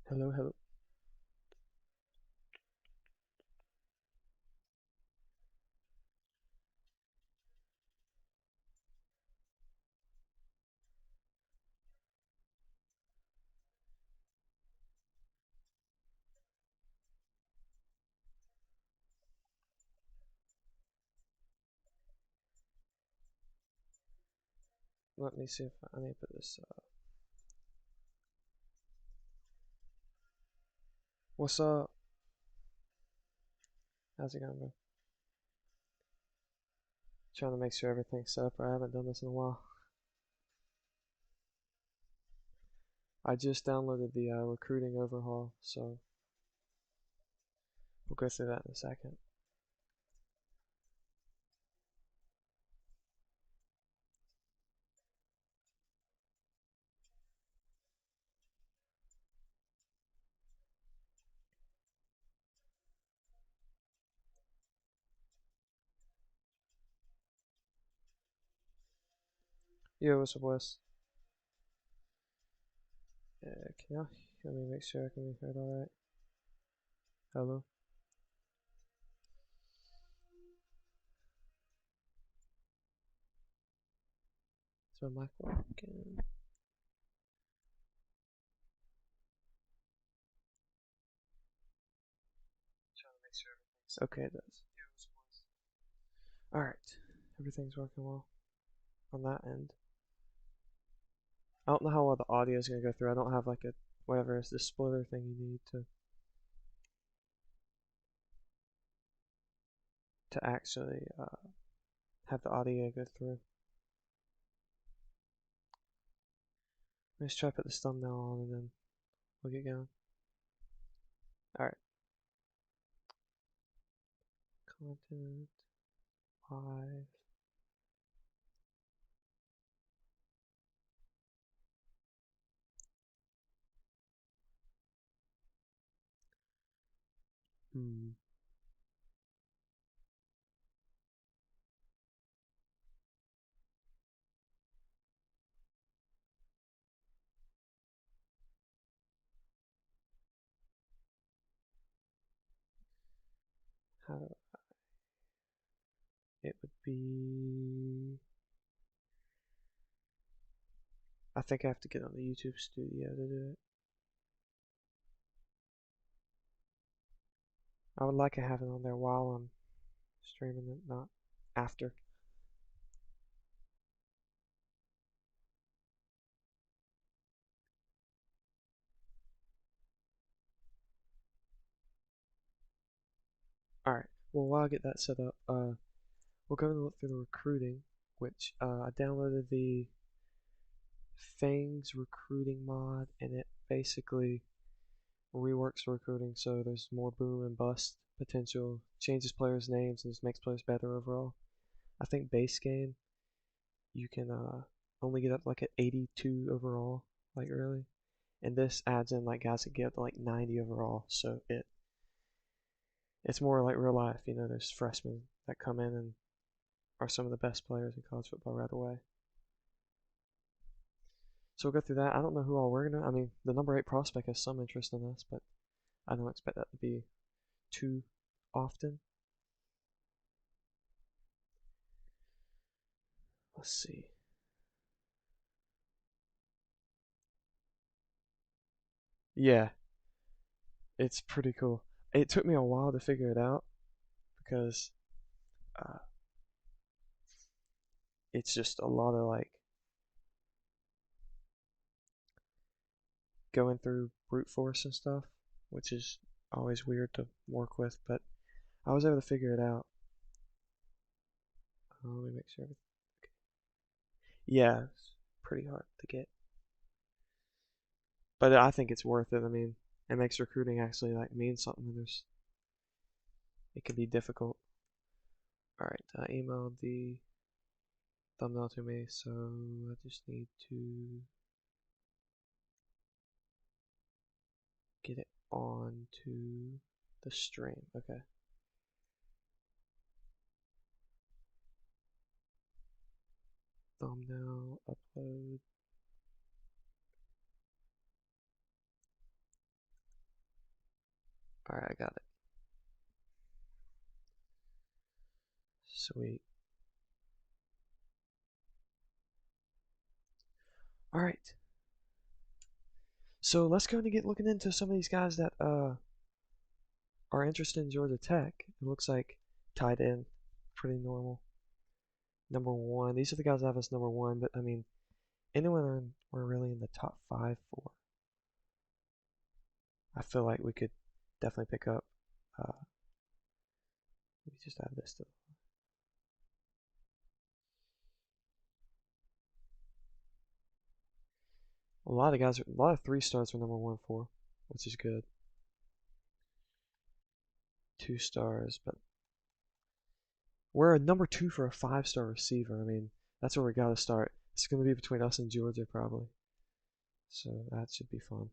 Hello, hello. Let me see if I need to put this. What's up? How's it going, bro? Trying to make sure everything's set up. I haven't done this in a while. I just downloaded the recruiting overhaul, so we'll go through that in a second. Yo, what's up, Wes? Can y'all? Let me make sure I can be heard alright. Hello? Is my mic working? Trying to make sure everything's okay. It does. Yo, what's up, Wes? Alright. Everything's working well on that end. I don't know how well the audio is going to go through. I don't have like a whatever is the splitter thing you need to actually have the audio go through. Let's try to put this thumbnail on and then we'll get going. Alright. Content. Live. Hmm. How do it would be. I think I have to get on the YouTube studio to do it. I would like to have it on there while I'm streaming it, not after. Alright, well while I get that set up, we'll go and look through the recruiting, which I downloaded the Fangs recruiting mod, and it basically reworks recruiting so there's more boom and bust potential, changes players' names, and just makes players better overall. I think base game you can only get up like at 82 overall, like early, and this adds in like guys that get up to like 90 overall, so it's more like real life. You know, there's freshmen that come in and are some of the best players in college football right away. So we'll go through that. I don't know who all we're gonna. I mean, the number 8 prospect has some interest in us, but I don't expect that to be too often. Let's see. Yeah, it's pretty cool. It took me a while to figure it out because uh, it's just a lot of like going through brute force and stuff, which is always weird to work with, but I was able to figure it out. Let me make sure. Okay. Yeah, it's pretty hard to get, but I think it's worth it. I mean, it makes recruiting actually like mean something. It can be difficult. All right, I emailed the thumbnail to me, so I just need to get it on to the stream. Okay. Thumbnail, upload. Alright, I got it. Sweet. Alright. So let's go and get looking into some of these guys that are interested in Georgia Tech. It looks like tight end, pretty normal. Number one. These are the guys I have as number one, but I mean, anyone we're really in the top 5 for, I feel like we could definitely pick up. Let me just add this to. A lot of 3-stars are number one for, which is good. 2 stars, but we're a number 2 for a 5-star receiver. I mean, that's where we got to start. It's going to be between us and Georgia probably, so that should be fun.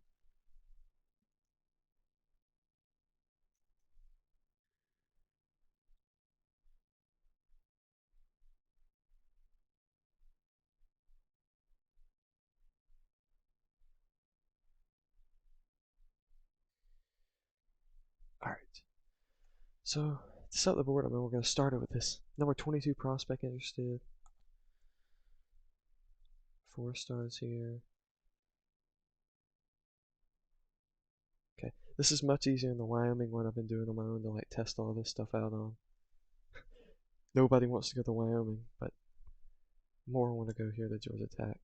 All right. So to set the board, I mean, we're going to start it with this number 22 prospect interested. 4 stars here. Okay, this is much easier than the Wyoming one I've been doing on my own to like test all this stuff out on. Nobody wants to go to Wyoming, but more want to go here to Georgia Tech.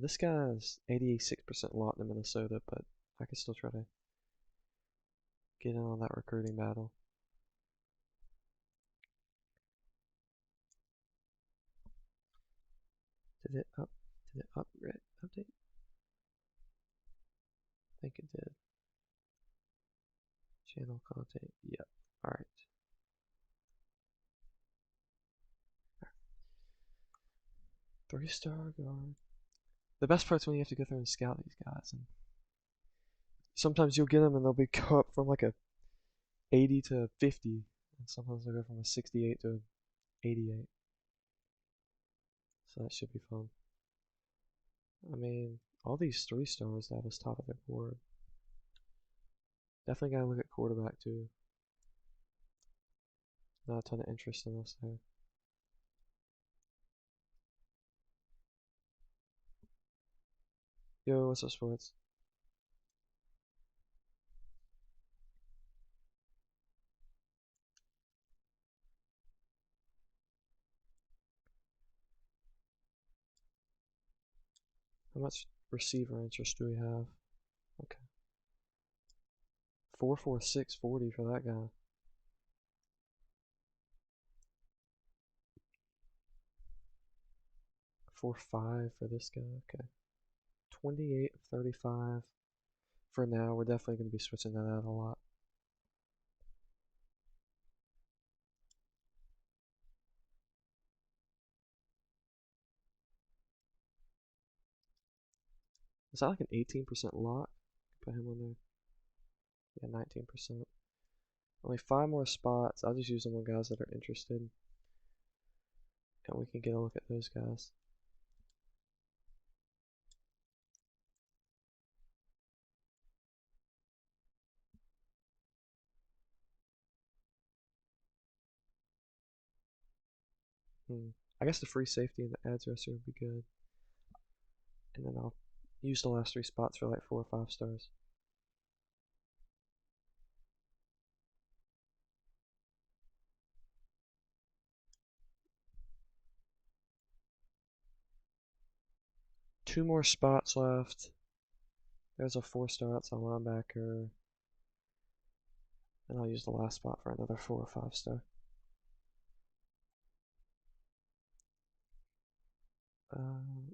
This guy's 86% locked in Minnesota, but I can still try to get in on that recruiting battle. Did it update? I think it did. Channel content. Yep. Alright. 3-star guard. The best part's when you have to go through and scout these guys, and sometimes you'll get them and they'll be go up from like a 80 to 50, and sometimes they'll go from a 68 to 88. So that should be fun. I mean, all these 3-stars that have us top of their board. Definitely gotta look at quarterback too. Not a ton of interest in us there. Yo, what's up, sports? How much receiver interest do we have? Okay. 44640 for that guy. 4.5 for this guy. Okay. 28 of 35. For now, we're definitely going to be switching that out a lot. Is that like an 18% lock? Put him on there. Yeah, 19%. Only 5 more spots. I'll just use them on guys that are interested. And we can get a look at those guys. I guess the free safety and the edge rusher would be good. And then I'll use the last 3 spots for like 4 or 5 stars. Two more spots left. There's a 4-star outside linebacker. And I'll use the last spot for another 4 or 5 star.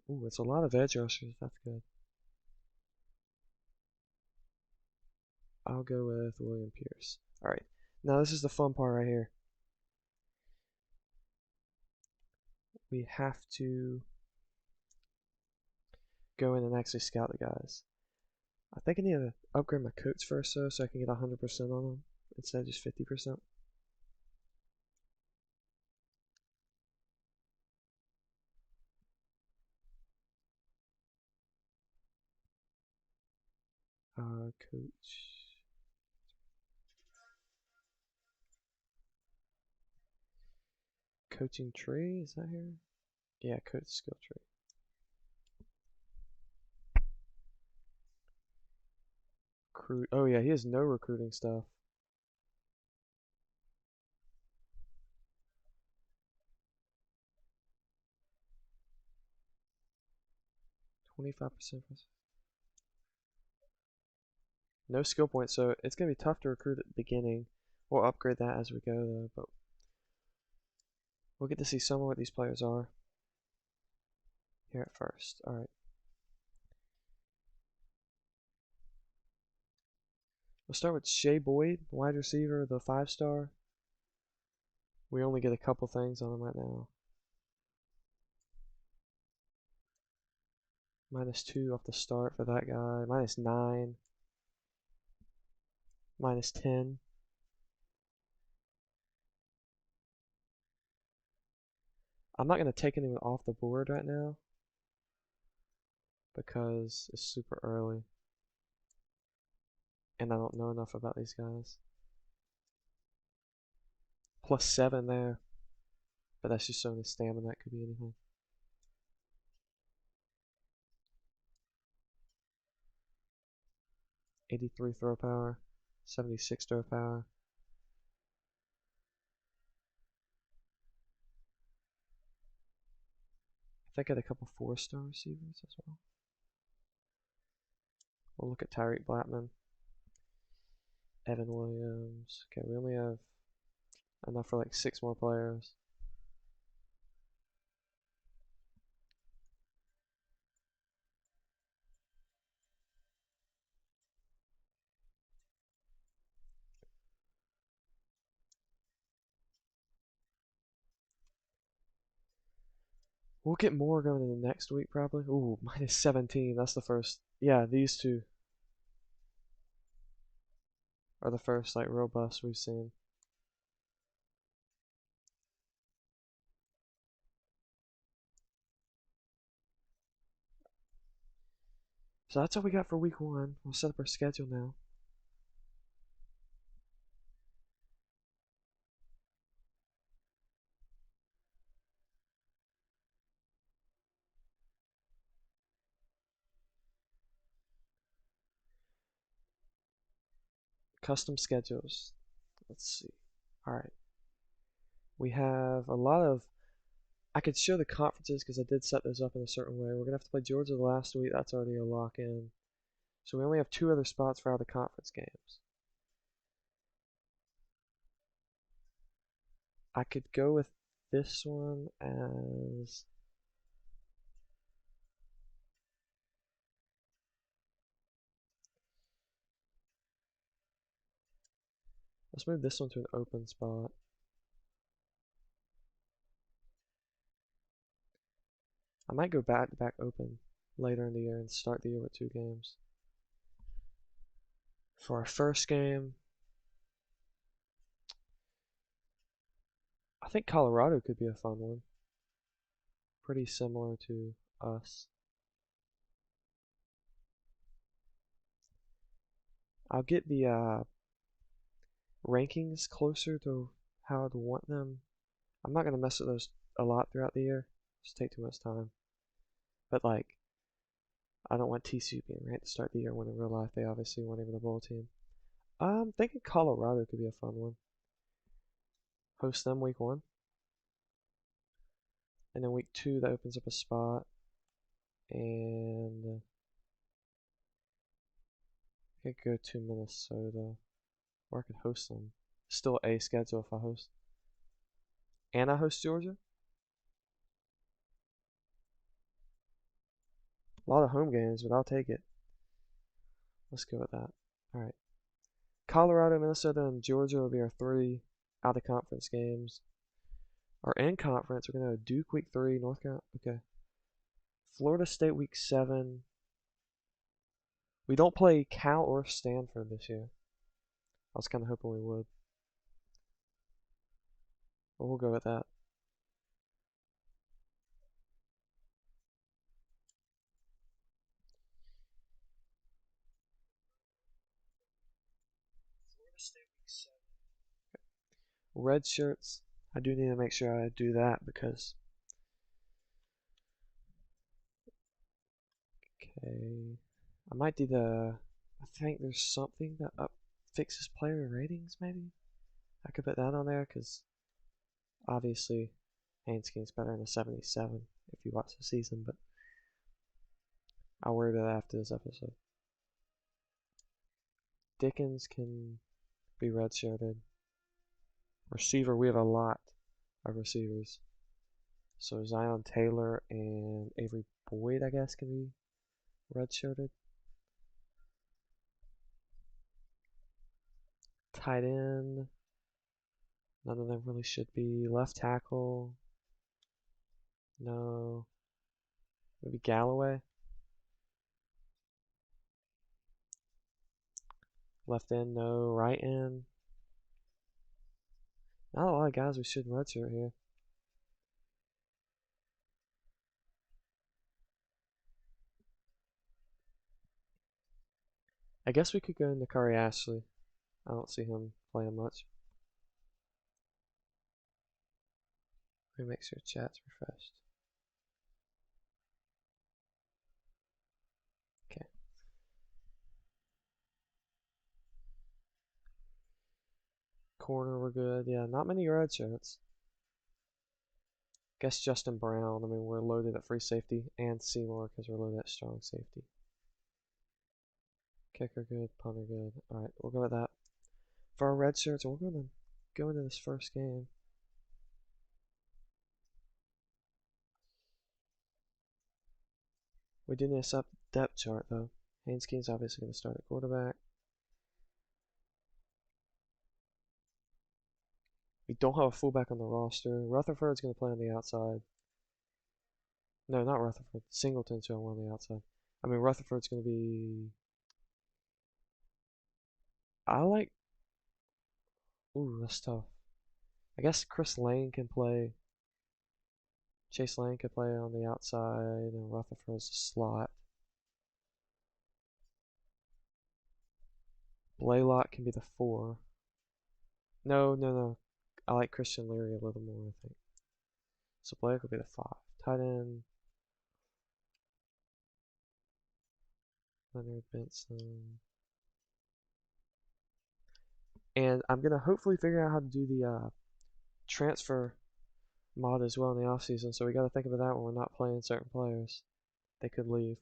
Ooh, it's a lot of edge rushers. That's good. I'll go with William Pierce. Alright, now this is the fun part right here. We have to go in and actually scout the guys. I think I need to upgrade my coats first though, so I can get 100% on them instead of just 50%. Coach. Coaching tree, is that here? Yeah, coach skill tree. Oh yeah, he has no recruiting stuff. 25%. No skill points, so it's gonna be tough to recruit at the beginning. We'll upgrade that as we go though, but we'll get to see some of what these players are here at first. Alright. We'll start with Shea Boyd, wide receiver, the 5-star. We only get a couple things on him right now. -2 off the start for that guy. -9. -10. I'm not going to take anyone off the board right now because it's super early and I don't know enough about these guys. +7 there, but that's just showing his stamina. That could be anything. 83 throw power, 76 throw power. I think I had a couple 4-star receivers as well. We'll look at Tyreek Blackman, Evan Williams. Okay, we only have enough for like 6 more players. We'll get more going in the next week probably. Ooh, -17. That's the first. Yeah, these two are the first like real busts we've seen. So that's all we got for week 1. We'll set up our schedule now. Custom schedules. Let's see. Alright. We have a lot of. I could show the conferences because I did set those up in a certain way. We're going to have to play Georgia the last week. That's already a lock in. So we only have 2 other spots for out of conference games. I could go with this one as. Let's move this one to an open spot. I might go back to back open later in the year and start the year with 2 games. For our first game, I think Colorado could be a fun one. Pretty similar to us. I'll get the rankings closer to how I'd want them. I'm not going to mess with those a lot throughout the year. Just take too much time. But like, I don't want TCU being ranked to start the year when in real life they obviously weren't even a bowl team. I'm thinking Colorado could be a fun one. Host them week 1. And then week 2 that opens up a spot. And I could go to Minnesota. Or I could host them. Still a schedule if I host. And I host Georgia. A lot of home games, but I'll take it. Let's go with that. Alright. Colorado, Minnesota, and Georgia will be our 3 out of conference games. Our in conference, we're going to Duke week 3, North Carolina. Okay. Florida State week 7. We don't play Cal or Stanford this year. I was kind of hoping we would. But we'll go with that. Florida State week 7. Red shirts I do need to make sure I do that because... Okay. I might do the... I think there's something that fixes player ratings, maybe? I could put that on there because obviously Hanskin's better than a 77 if you watch the season, but I'll worry about that after this episode. Dickens can be redshirted. Receiver, we have a lot of receivers. So Zion Taylor and Avery Boyd, I guess, can be redshirted. Tight end, none of them really should be. Left tackle, no. Maybe Galloway. Left end, no. Right end. Not a lot of guys we should redshirt here. I guess we could go into Curry Ashley. I don't see him playing much. Let me make sure chat's refreshed. Okay. Corner, we're good. Yeah, not many red shirts. Guess Justin Brown. I mean, we're loaded at free safety, and Seymour because we're loaded at strong safety. Kicker good, punter good. Alright, we'll go with that. For our red shirts, we're going to go into this first game. We do need to set up the depth chart, though. Hanskin's obviously going to start at quarterback. We don't have a fullback on the roster. Rutherford's going to play on the outside. No, not Rutherford. Singleton's going to play on the outside. I mean, Rutherford's going to be... I like... Ooh, that's tough. I guess Chris Lane can play... Chase Lane can play on the outside, and Rutherford's a slot. Blaylock can be the 4. No. I like Christian Leary a little more, I think. So Blake will be the 5. Tight end. Leonard Benson. And I'm going to hopefully figure out how to do the transfer mod as well in the offseason. So we got to think about that when we're not playing certain players. They could leave.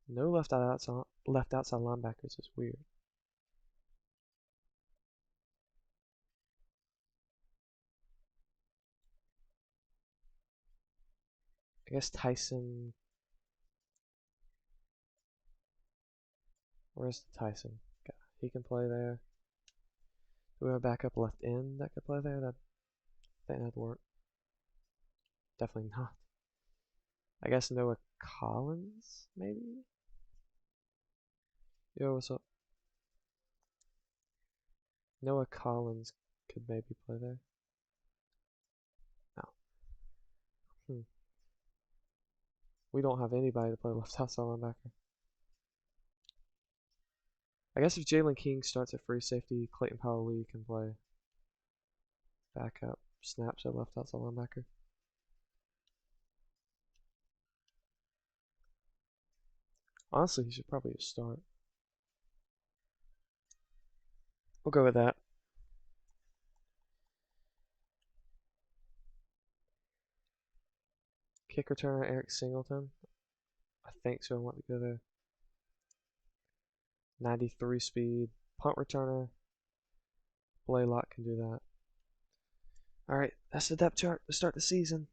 No left outside linebackers is weird. I guess Tyson. Where's Tyson? He can play there. Do we have a backup left end that could play there? I think that'd work. Definitely not. I guess Noah Collins, maybe? Yo, what's up? Noah Collins could maybe play there. No. We don't have anybody to play left outside linebacker. I guess if Jalen King starts at free safety, Clayton Powell-Lee can play backup snaps at left outside linebacker. Honestly, he should probably just start. We'll go with that. Kick returner, Eric Singleton. I think so. I want to go there. 93 speed. Punt returner. Blaylock can do that. Alright, that's the depth chart to start the season.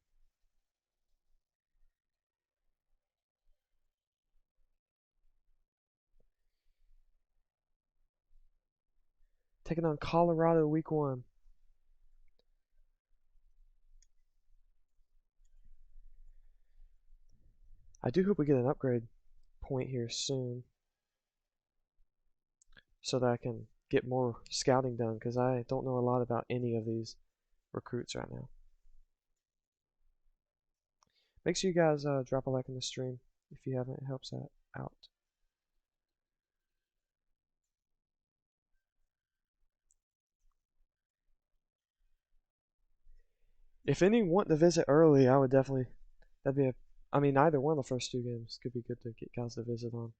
Taking on Colorado week 1. I do hope we get an upgrade point here soon, so that I can get more scouting done, because I don't know a lot about any of these recruits right now. Make sure you guys drop a like on the stream if you haven't. It helps that out. If any want to visit early, I would definitely. That'd be a. I mean, either one of the first two games could be good to get guys to visit on.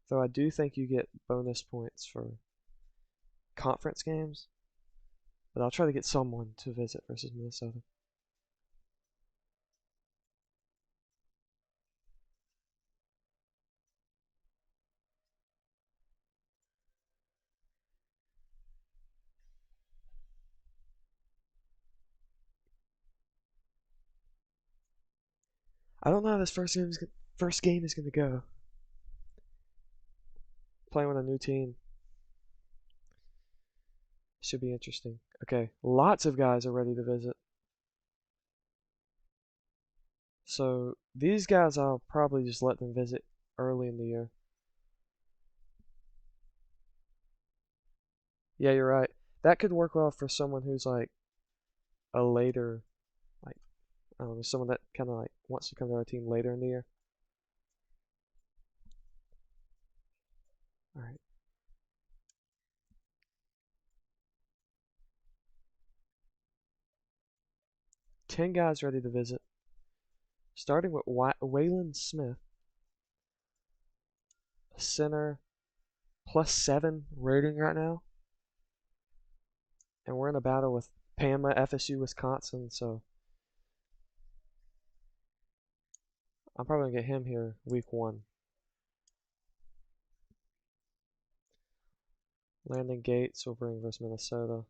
Though I do think you get bonus points for conference games, but I'll try to get someone to visit versus Minnesota. I don't know how this first game is gonna go. Playing with a new team should be interesting. Okay, lots of guys are ready to visit. So these guys, I'll probably just let them visit early in the year. Yeah, you're right. That could work well for someone who's like a later, like I don't know, someone that kind of like wants to come to our team later in the year. All right, 10 guys ready to visit. Starting with Waylon Smith, center, +7 rating right now, and we're in a battle with Pama, FSU, Wisconsin. So I'm probably gonna get him here week 1. Landon Gates will bring versus Minnesota.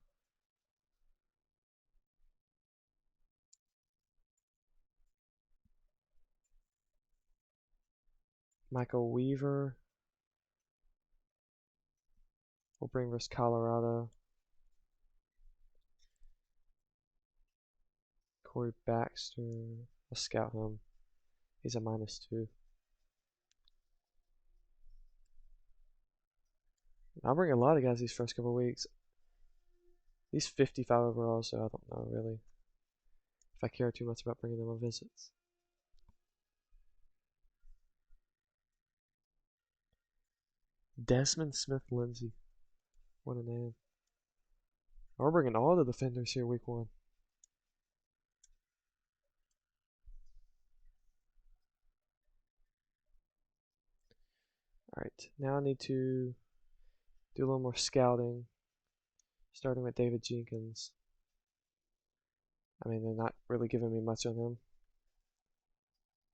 Michael Weaver will bring versus Colorado. Corey Baxter, let's scout him. He's a -2. I'll bring a lot of guys these first couple weeks. He's 55 overall, so I don't know really if I care too much about bringing them on visits. Desmond Smith Lindsay. What a name. We're bringing all the defenders here week 1. Alright, now I need to do a little more scouting, starting with David Jenkins. I mean, they're not really giving me much on him.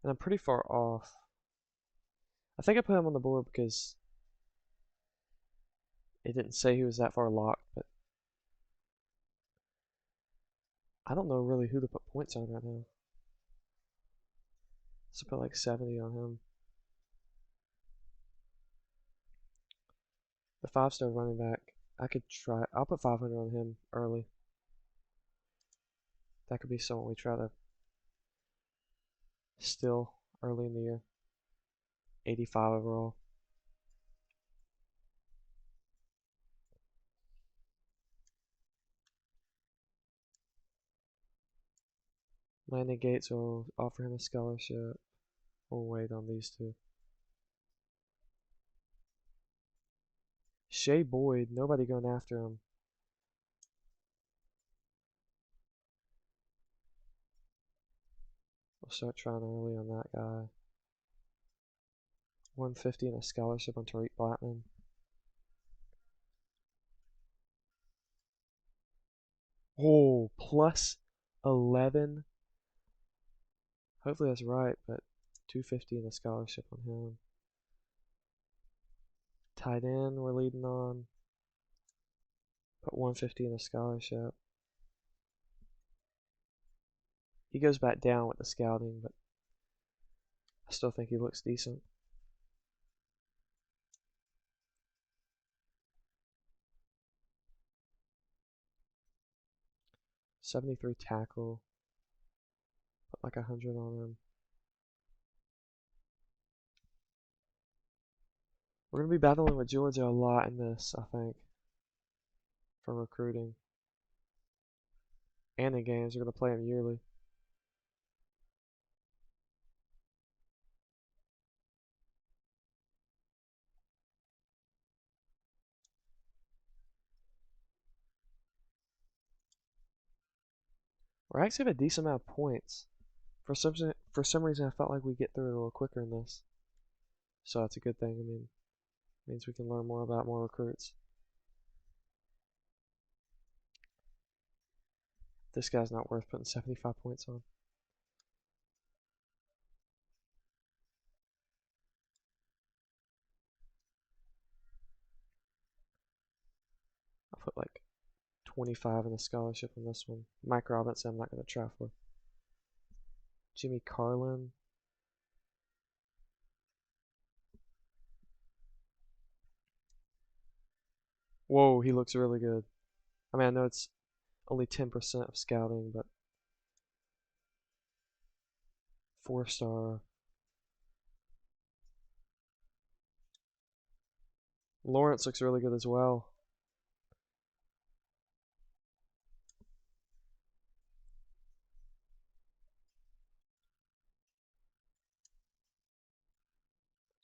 And I'm pretty far off. I think I put him on the board because it didn't say he was that far locked, but I don't know really who to put points on right now. Let's put like 70 on him. The 5-star running back, I could try. I'll put 500 on him early. That could be someone we try to steal early in the year. 85 overall. Landon Gates will offer him a scholarship. We'll wait on these two. Shea Boyd, nobody going after him. We'll start trying early on that guy. 150 and a scholarship on Tariq Blackman. Oh, +11. Hopefully that's right, but 250 and a scholarship on him. Tight end we're leading on. Put 150 in a scholarship. He goes back down with the scouting, but I still think he looks decent. '73 tackle. Put like 100 on him. We're going to be battling with Georgia a lot in this, I think, for recruiting. And in games, we're going to play them yearly. We're actually have a decent amount of points. For some reason, I felt like we get through it a little quicker in this. So that's a good thing. I mean, it means we can learn more about more recruits. This guy's not worth putting 75 points on. I'll put like 25 in the scholarship on this one. Mike Robinson, I'm not going to try for. Jimmy Carlin. Whoa, he looks really good. I mean, I know it's only 10% of scouting, but 4-star. Lawrence looks really good as well.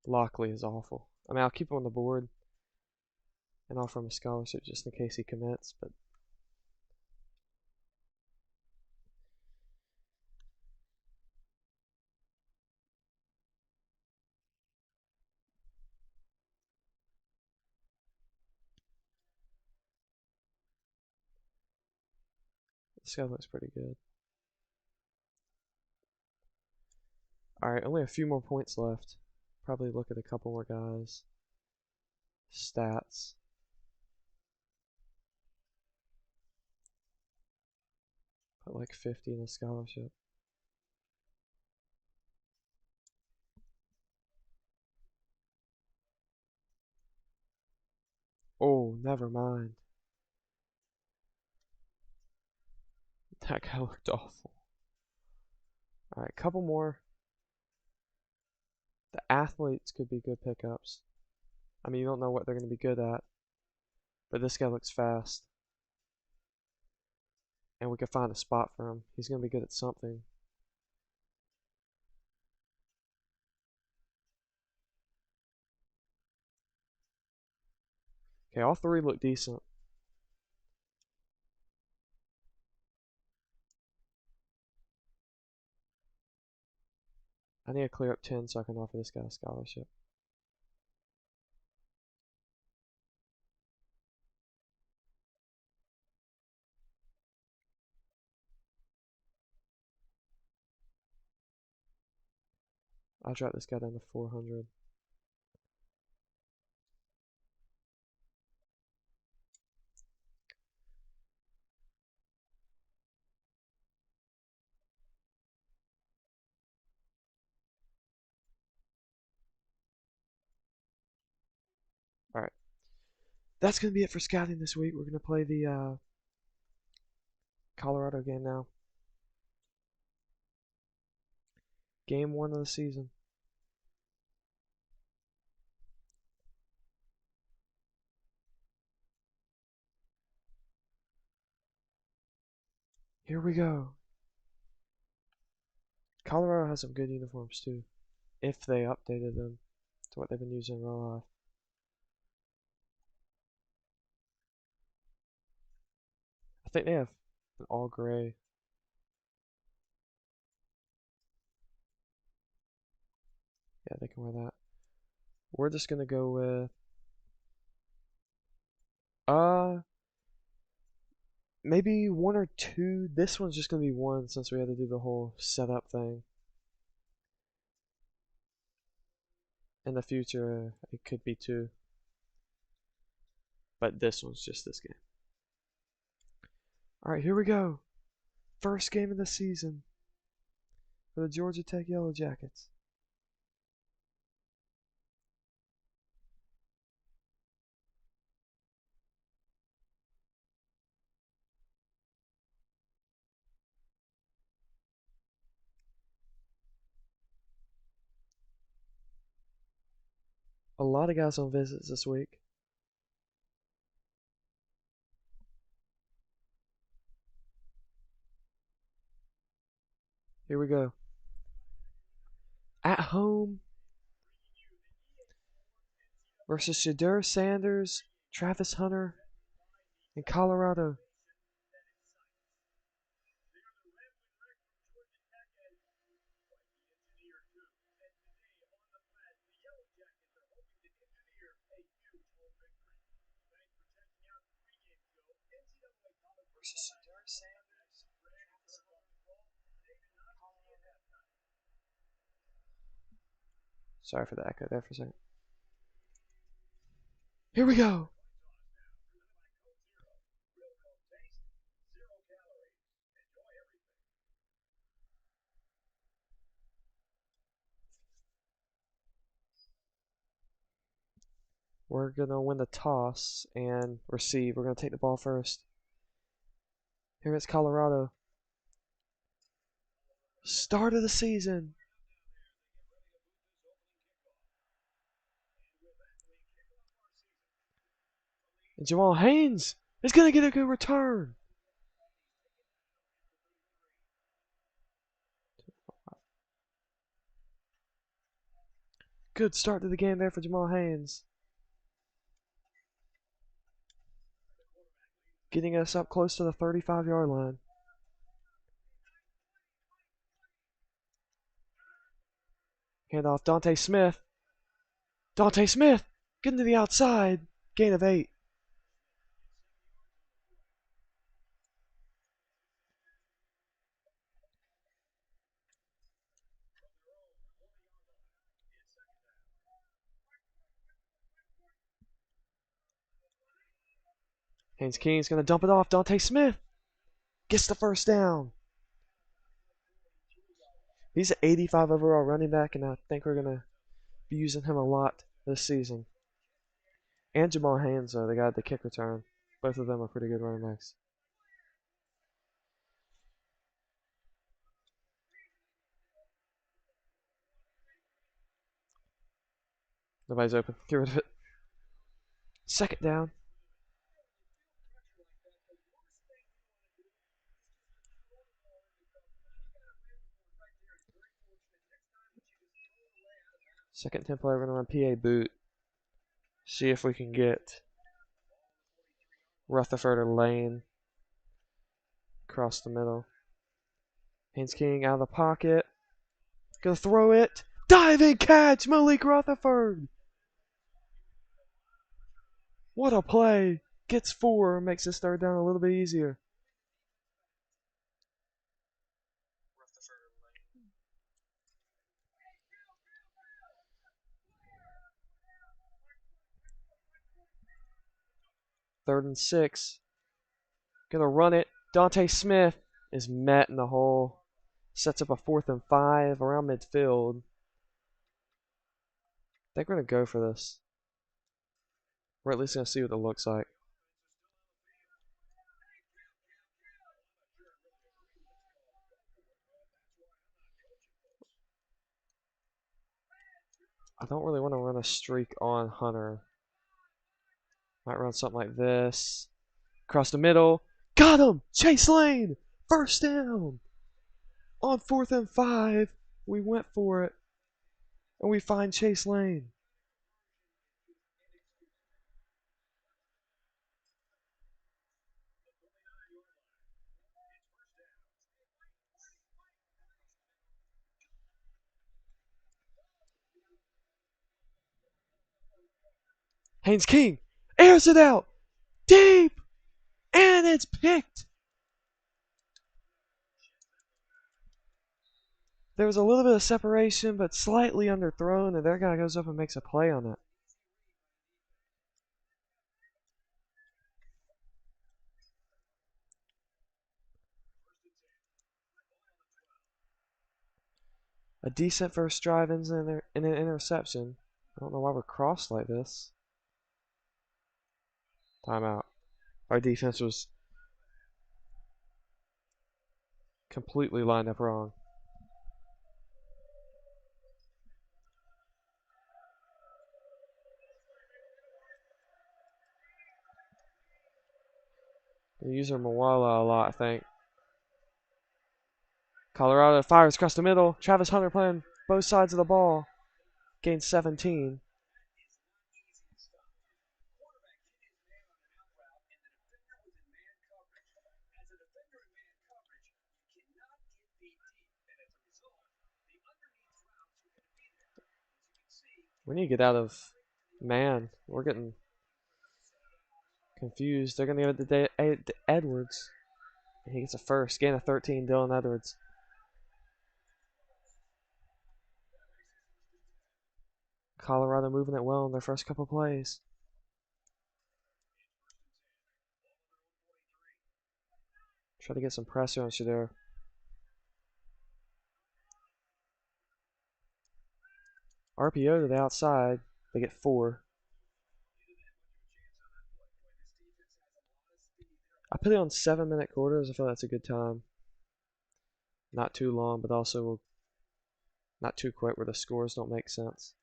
Lockley is awful. I mean, I'll keep him on the board and offer him a scholarship just in case he commits, but this guy looks pretty good. Alright, only a few more points left. Probably look at a couple more guys. Stats. Put like 50 in a scholarship. Oh, never mind. That guy looked awful. Alright, couple more. The athletes could be good pickups. I mean, you don't know what they're going to be good at. But this guy looks fast. And we could find a spot for him. He's going to be good at something. Okay, all three look decent. I need to clear up 10 so I can offer this guy a scholarship. I'll drop this guy down to 400. Alright. That's going to be it for scouting this week. We're going to play the Colorado game now. Game 1 of the season. Here we go. Colorado has some good uniforms too, if they updated them to what they've been using in real life. I think they have an all gray. Yeah, they can wear that. We're just gonna go with maybe 1 or 2. This one's just gonna be 1 since we had to do the whole setup thing. In the future, it could be 2. But this one's just this game. Alright, here we go. First game of the season for the Georgia Tech Yellow Jackets. A lot of guys on visits this week. Here we go. At home versus Shadur Sanders, Travis Hunter, and Colorado. Sorry for the echo there for a second. Here we go. We're going to win the toss and receive. We're going to take the ball first. Here it's Colorado. Start of the season. And Jamal Haynes is going to get a good return. Good start to the game there for Jamal Haynes. Getting us up close to the 35-yard line. Handoff, Dante Smith. Dante Smith getting to the outside. Gain of 8. Haynes King's going to dump it off. Dante Smith gets the first down. He's an 85 overall running back, and I think we're going to be using him a lot this season. And Jamal Haynes, the guy at the kick return. Both of them are pretty good running backs. Nobody's open. Get rid of it. Second down. Second 10 play, we're going to run PA boot. See if we can get Rutherford or Lane across the middle. Haynes King out of the pocket. Gonna throw it. Diving catch, Malik Rutherford. What a play. Gets 4, makes this third down a little bit easier. Third and 6. Gonna run it. Dante Smith is met in the hole. Sets up a 4th and 5 around midfield. I think we're gonna go for this. We're at least gonna see what it looks like. I don't really want to run a streak on Hunter. Might run something like this. Across the middle. Got him! Chase Lane! First down! On 4th and 5, we went for it. And we find Chase Lane. Haynes King airs it out. Deep! And it's picked. There was a little bit of separation, but slightly underthrown, and their guy goes up and makes a play on it. A decent first drive ends in an interception. I don't know why we're crossed like this. Timeout. Our defense was completely lined up wrong. They use our Mawala a lot, I think. Colorado fires across the middle. Travis Hunter playing both sides of the ball. Gains 17. We need to get out of man. We're getting confused. They're going to give it to Edwards. And he gets a first. Gain of 13, Dylan Edwards. Colorado moving it well in their first couple plays. Try to get some pressure on Shedeur. RPO to the outside. They get 4. I put it on 7-minute quarters. I feel that's a good time. Not too long, but also not too quick where the scores don't make sense.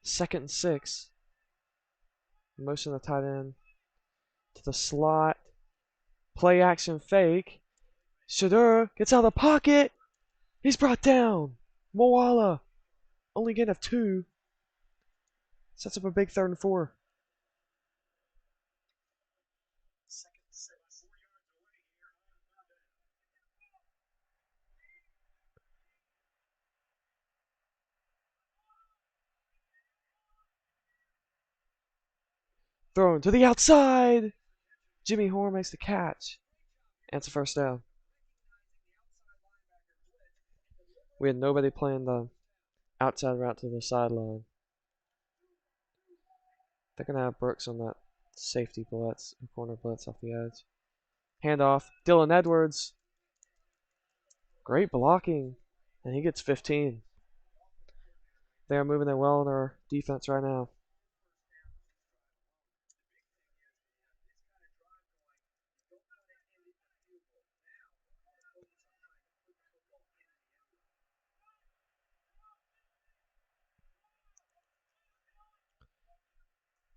2nd and 6. Motion the tight end to the slot. Play action fake. Shedeur gets out of the pocket. He's brought down. Moala. Only gain of 2. Sets up a big 3rd and 4. Thrown to the outside. Jimmy Horn makes the catch. And it's a first down. We had nobody playing the outside route to the sideline. They're going to have Brooks on that safety blitz, corner blitz off the edge. Handoff. Dylan Edwards. Great blocking. And he gets 15. They are moving it well in their defense right now.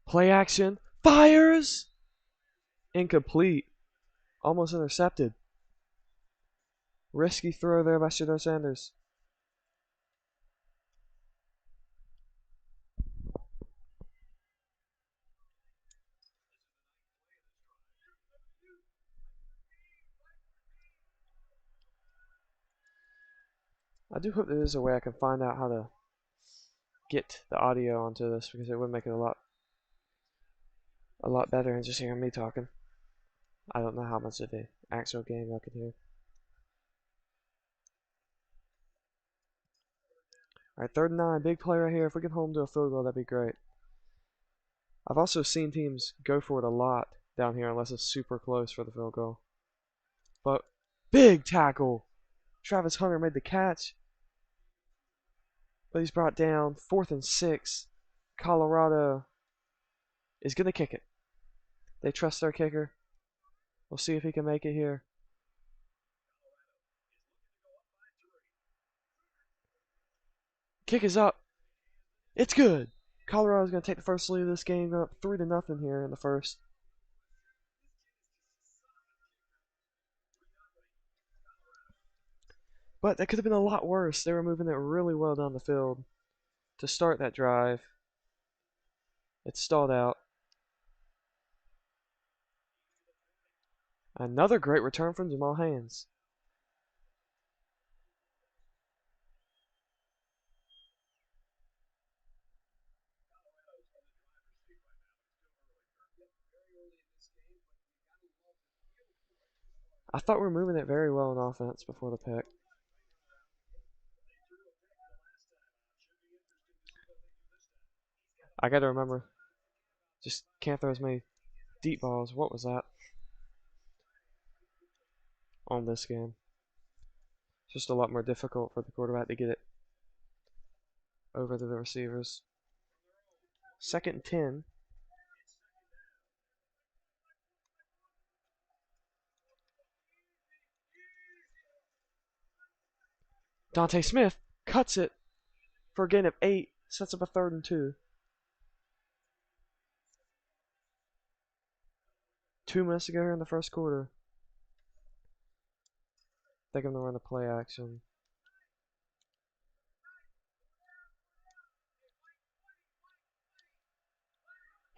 Play action. Fires! Incomplete. Almost intercepted. Risky throw there by Shedeur Sanders. I do hope there is a way I can find out how to get the audio onto this, because it would make it a lot better than just hearing me talking. I don't know how much of the actual game I could hear. Alright, 3rd and 9. Big play right here. If we get home to a field goal, that'd be great. I've also seen teams go for it a lot down here unless it's super close for the field goal. But big tackle. Travis Hunter made the catch. But he's brought down. 4th and 6. Colorado is going to kick it. They trust their kicker. We'll see if he can make it here. Kick is up. It's good. Colorado's going to take the first lead of this game, up 3-0 here in the first. But that could have been a lot worse. They were moving it really well down the field to start that drive. It stalled out. Another great return from Jamal Haynes. I thought we were moving it very well in offense before the pick. I got to remember, just can't throw as many deep balls. What was that? On this game. It's just a lot more difficult for the quarterback to get it over to the receivers. 2nd and 10. Dante Smith cuts it for a gain of 8. Sets up a 3rd and 2. 2 minutes to go here in the first quarter. I think I'm going to run a play action.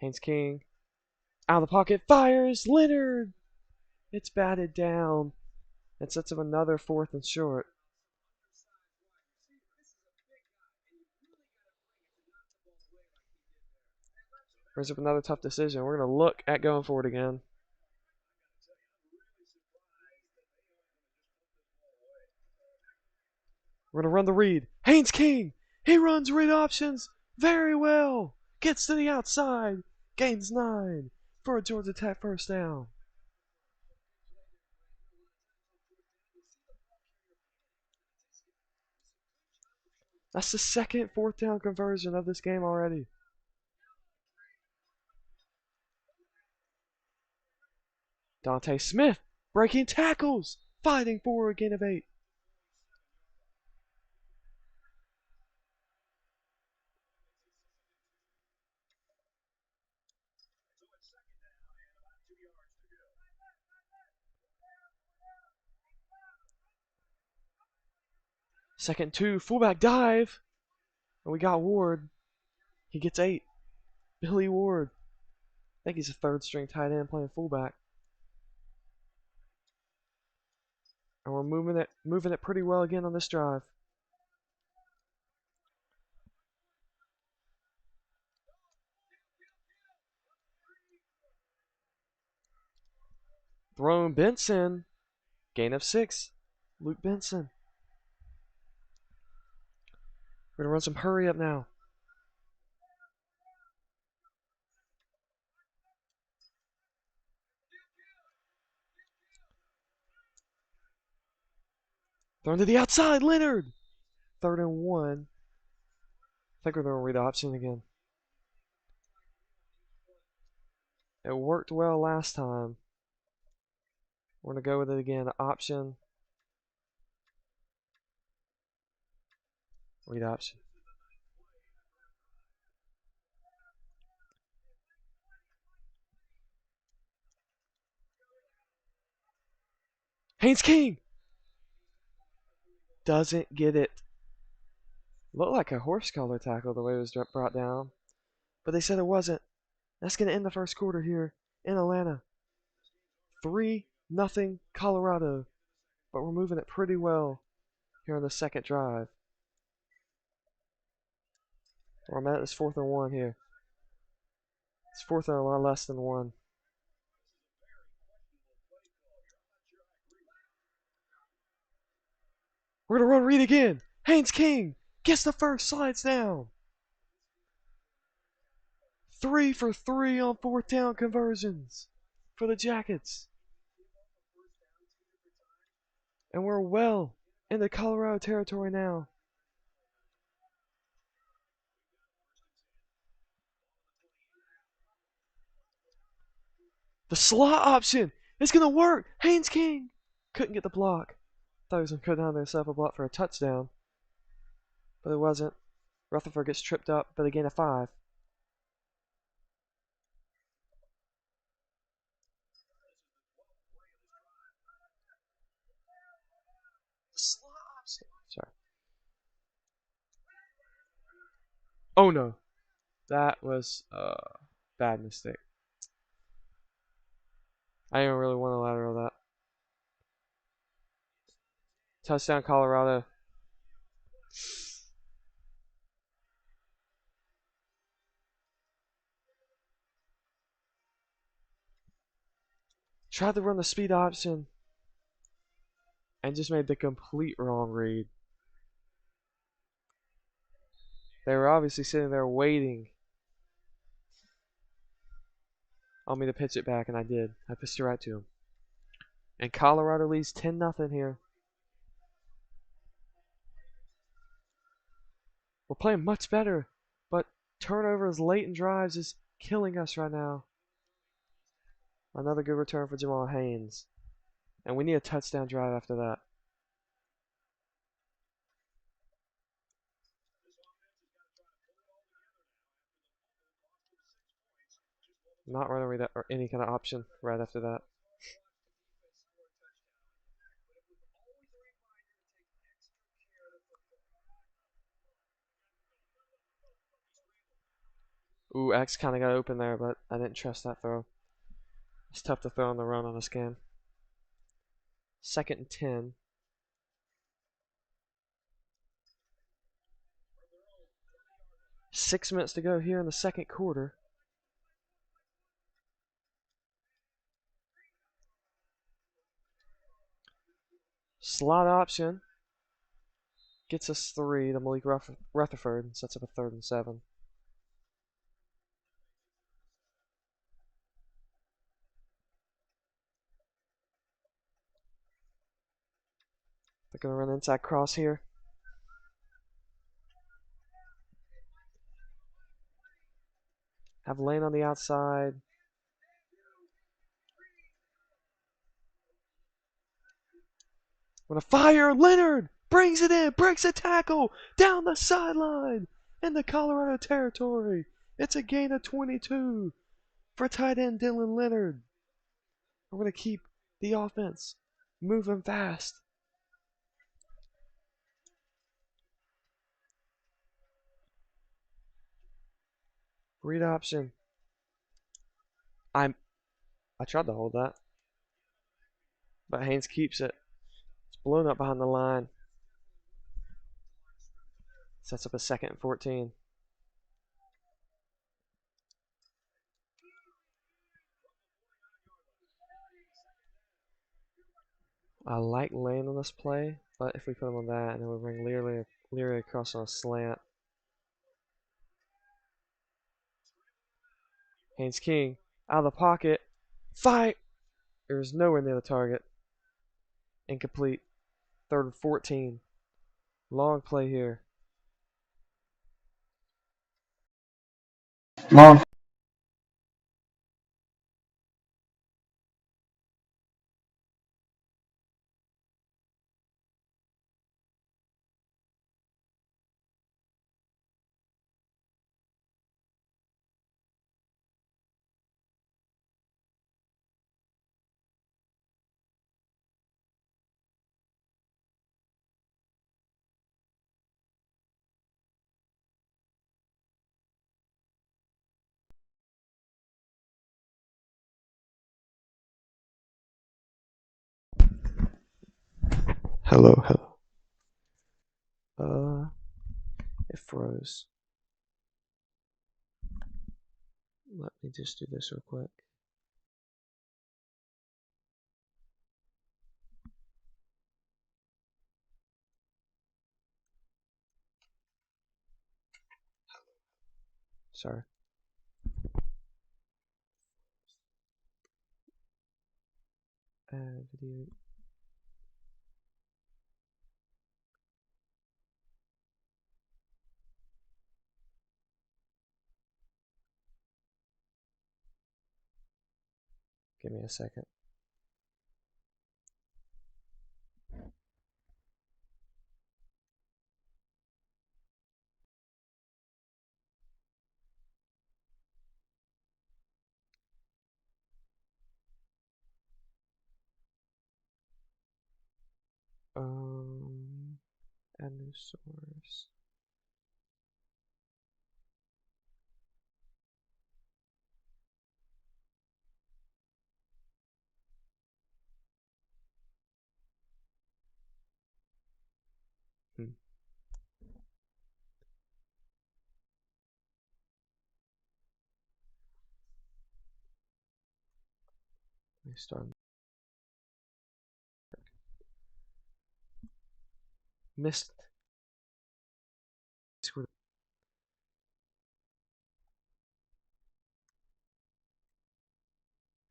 Haynes King. Out of the pocket. Fires. Leonard. It's batted down. It sets up another 4th and short. Brings up another tough decision. We're going to look at going for it again. We're going to run the read. Haynes King. He runs read options very well. Gets to the outside. Gains 9 for a Georgia Tech first down. That's the second 4th down conversion of this game already. Dante Smith breaking tackles. Fighting for a gain of 8. Second 2, fullback dive. And we got Ward. He gets 8. Billy Ward. I think he's a 3rd string tight end playing fullback. And we're moving it pretty well again on this drive. Throwing Benson. Gain of 6. Luke Benson. We're going to run some hurry up now. Thrown to the outside, Leonard. 3rd and 1. I think we're going to read the option again. It worked well last time. We're going to go with it again. Option. Read option. Haynes King doesn't get it. Looked like a horse collar tackle the way it was brought down, but they said it wasn't. That's going to end the first quarter here in Atlanta. 3-0 Colorado, but we're moving it pretty well here on the second drive. I'm at this 4th and 1 here. It's 4th and a lot less than 1. We're going to run read again. Haynes King gets the first, slides down. 3 for 3 on 4th down conversions for the Jackets. And we're well into Colorado territory now. The slot option is going to work. Haynes King couldn't get the block. Thought he was going to go down there and set up a block for a touchdown. But it wasn't. Rutherford gets tripped up, but a gain of 5. Slot option. Sorry. Oh no. That was a bad mistake. I didn't really want to lateral that. Touchdown Colorado. Tried to run the speed option and just made the complete wrong read. They were obviously sitting there waiting on me to pitch it back, and I did. I pitched it right to him. And Colorado leads 10-0 here. We're playing much better, but turnovers late in drives is killing us right now. Another good return for Jamal Haynes. And we need a touchdown drive after that. Not running that or any kind of option right after that. Ooh, X kind of got open there, but I didn't trust that throw. It's tough to throw on the run on this game. 2nd and 10. Six minutes to go here in the second quarter. Slot option. Gets us 3 to Malik Rutherford and sets up a 3rd and 7. They're going to run inside cross here. Have Lane on the outside. Gonna fire. Leonard brings it in, breaks a tackle down the sideline into Colorado territory. It's a gain of 22 for tight end Dylan Leonard. We're gonna keep the offense moving fast. Read option. I tried to hold that, but Haynes keeps it. It's blown up behind the line. Sets up a 2nd and 14. I like Lane on this play, but if we put him on that, and then we bring Leary across on a slant. Haynes King out of the pocket. Fight! There's nowhere near the target. Incomplete. 3rd and 14. Long play here. Long. Hello. It froze. Let me just do this real quick. Sorry. Add video. Give me a second. Add new source. Let me start. Missed.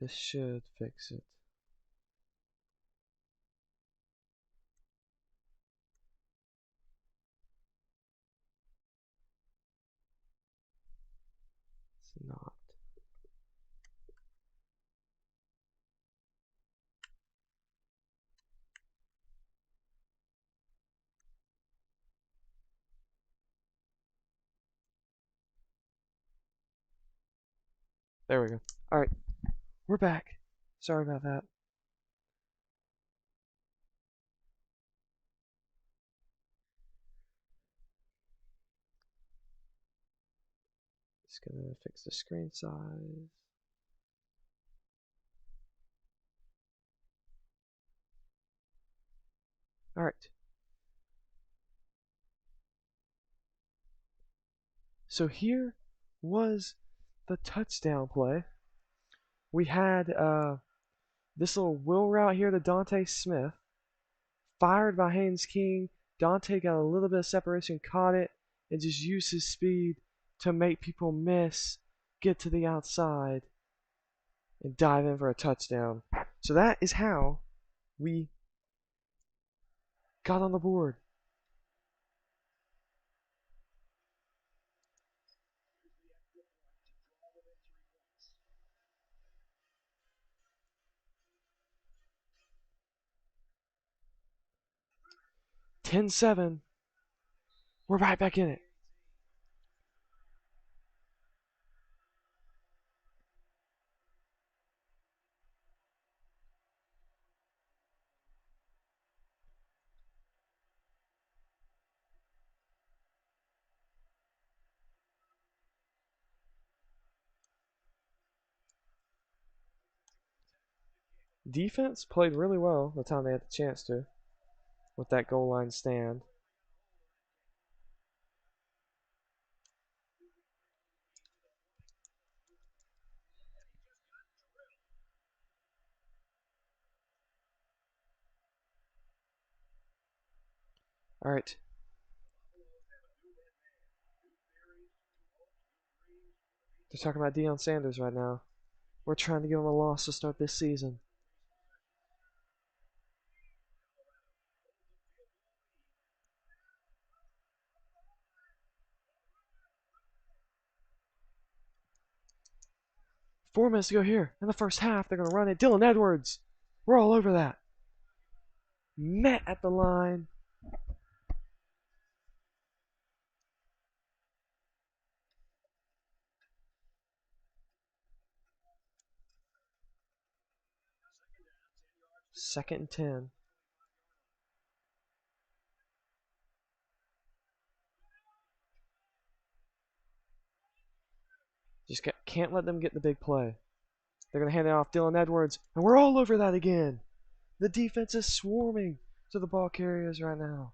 This should fix it. It's not. There we go. Alright. We're back. Sorry about that. Just gonna fix the screen size. Alright. So here was the touchdown play. We had this little wheel route here to Dante Smith. Fired by Haynes King. Dante got a little bit of separation, caught it, and just used his speed to make people miss, get to the outside, and dive in for a touchdown. So that is how we got on the board. "10-7. We're right back in it. Defense played really well the time they had the chance to with that goal line stand. All right. They're talking about Deion Sanders right now. We're trying to give him a loss to start this season. Four minutes to go here in the first half. They're going to run it. Dylan Edwards. We're all over that. Met at the line. Second and 10. Can't let them get the big play. They're going to hand it off Dylan Edwards, and we're all over that again. The defense is swarming to the ball carriers right now.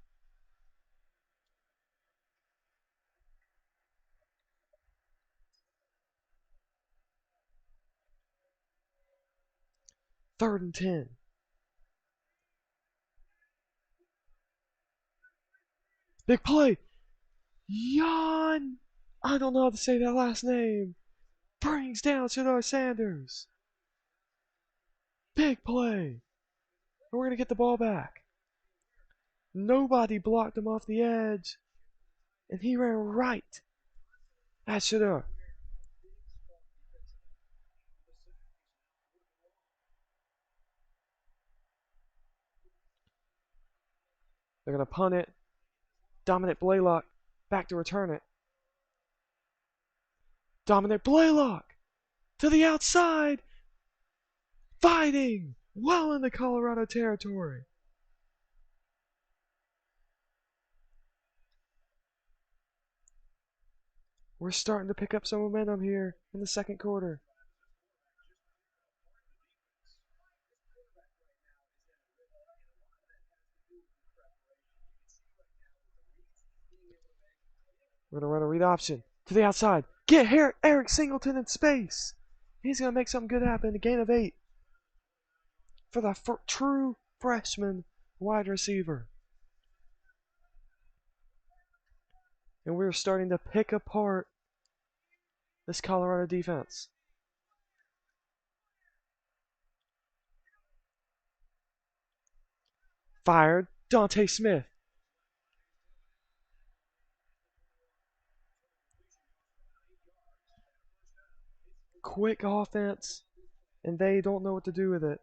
Third and 10. Big play. Jan, I don't know how to say that last name, brings down Shadar Sanders. Big play. And we're going to get the ball back. Nobody blocked him off the edge. And he ran right at Shadar. They're going to punt it. Dominic Blaylock back to return it. Dominic Blaylock to the outside. Fighting well into Colorado territory. We're starting to pick up some momentum here in the second quarter. We're going to run a read option to the outside. Get here, Eric Singleton in space. He's going to make something good happen. A gain of 8 for the true freshman wide receiver. And we're starting to pick apart this Colorado defense. Fired, Dante Smith. Quick offense, and they don't know what to do with it.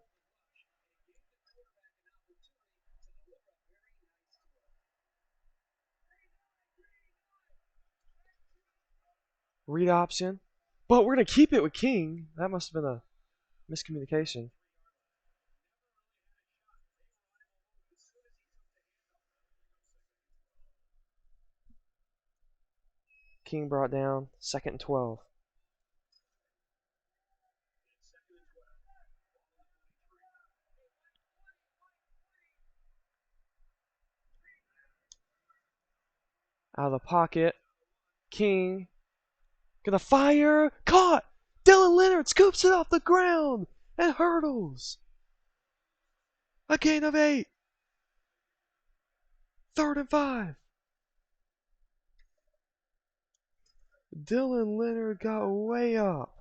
Read option, but we're going to keep it with King. That must have been a miscommunication. King brought down, 2nd and 12. Out of the pocket, King gonna fire, caught! Dylan Leonard scoops it off the ground and hurdles. A gain of 8. 3rd and 5. Dylan Leonard got way up.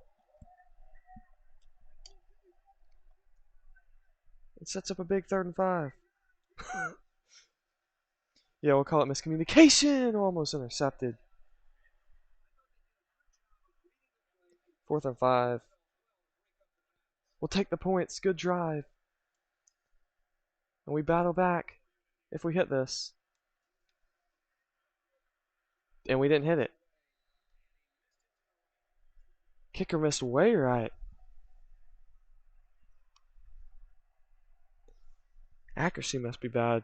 It sets up a big 3rd and 5. Yeah, we'll call it miscommunication. Almost intercepted. 4th and 5. We'll take the points. Good drive. And we battle back if we hit this. And we didn't hit it. Kicker missed way right. Accuracy must be bad.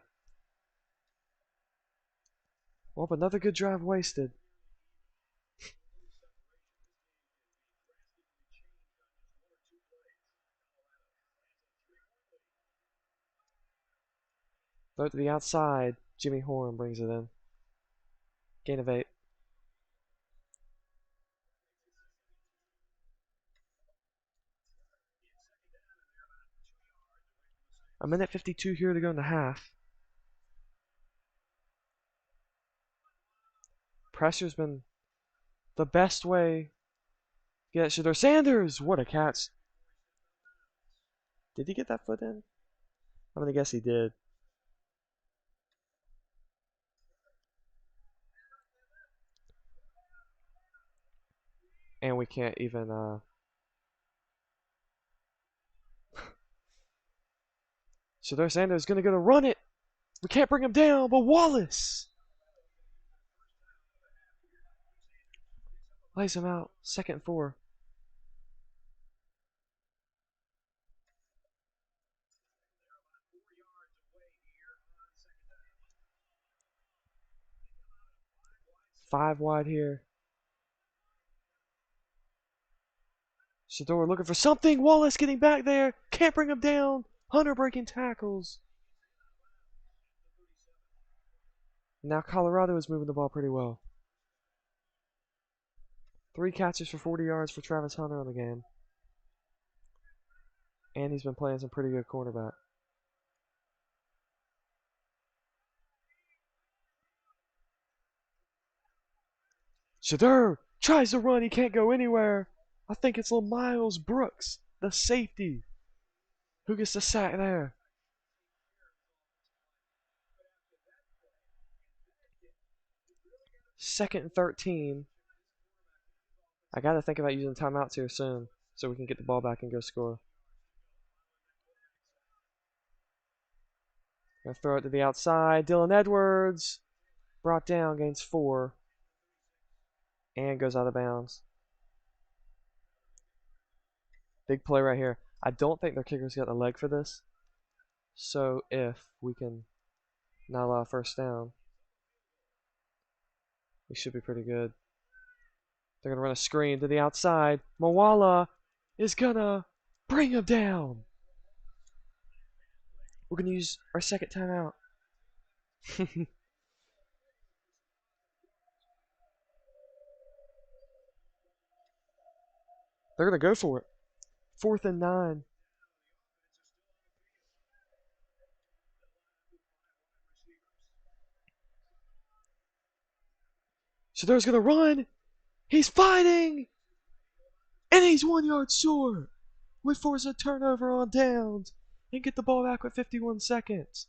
Well, but another good drive wasted. Throw it to the outside. Jimmy Horn brings it in. Gain of 8. A minute 52 here to go in the half. Pressure's been the best way to get Shedeur Sanders. What a catch. Did he get that foot in? I'm going to guess he did. And we can't even Shedeur Sanders is going to go to run it. We can't bring him down, but Wallace lays him out. 2nd and 4. Five wide here. Shedeur looking for something. Wallace getting back there. Can't bring him down. Hunter breaking tackles. Now Colorado is moving the ball pretty well. 3 catches for 40 yards for Travis Hunter on the game. And he's been playing some pretty good cornerback. Shedeur tries to run. He can't go anywhere. I think it's Miles Brooks, the safety, who gets the sack there. Second and 13. I got to think about using timeouts here soon so we can get the ball back and go score. Gonna throw it to the outside. Dylan Edwards brought down, gains 4, and goes out of bounds. Big play right here. I don't think their kicker's got the leg for this. So if we can not allow a first down, we should be pretty good. They're going to run a screen to the outside. Moala is going to bring him down. We're going to use our second timeout. They're going to go for it. 4th and 9. Shedeur's going to run. He's fighting. And he's 1 yard short. We force a turnover on downs and get the ball back with 51 seconds.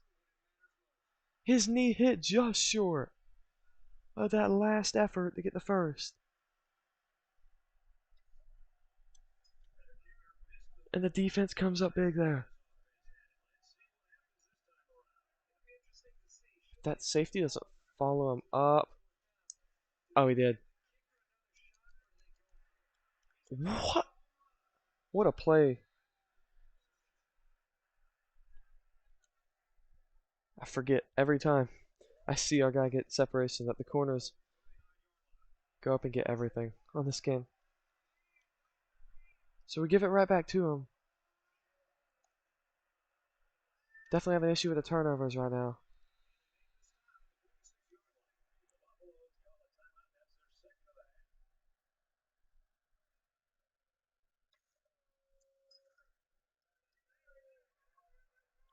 His knee hit just short of that last effort to get the first. And the defense comes up big there. That safety doesn't follow him up. Oh, he did. What? What a play. I forget every time I see our guy get separation that the corners go up and get everything on this game. So we give it right back to him. Definitely have an issue with the turnovers right now.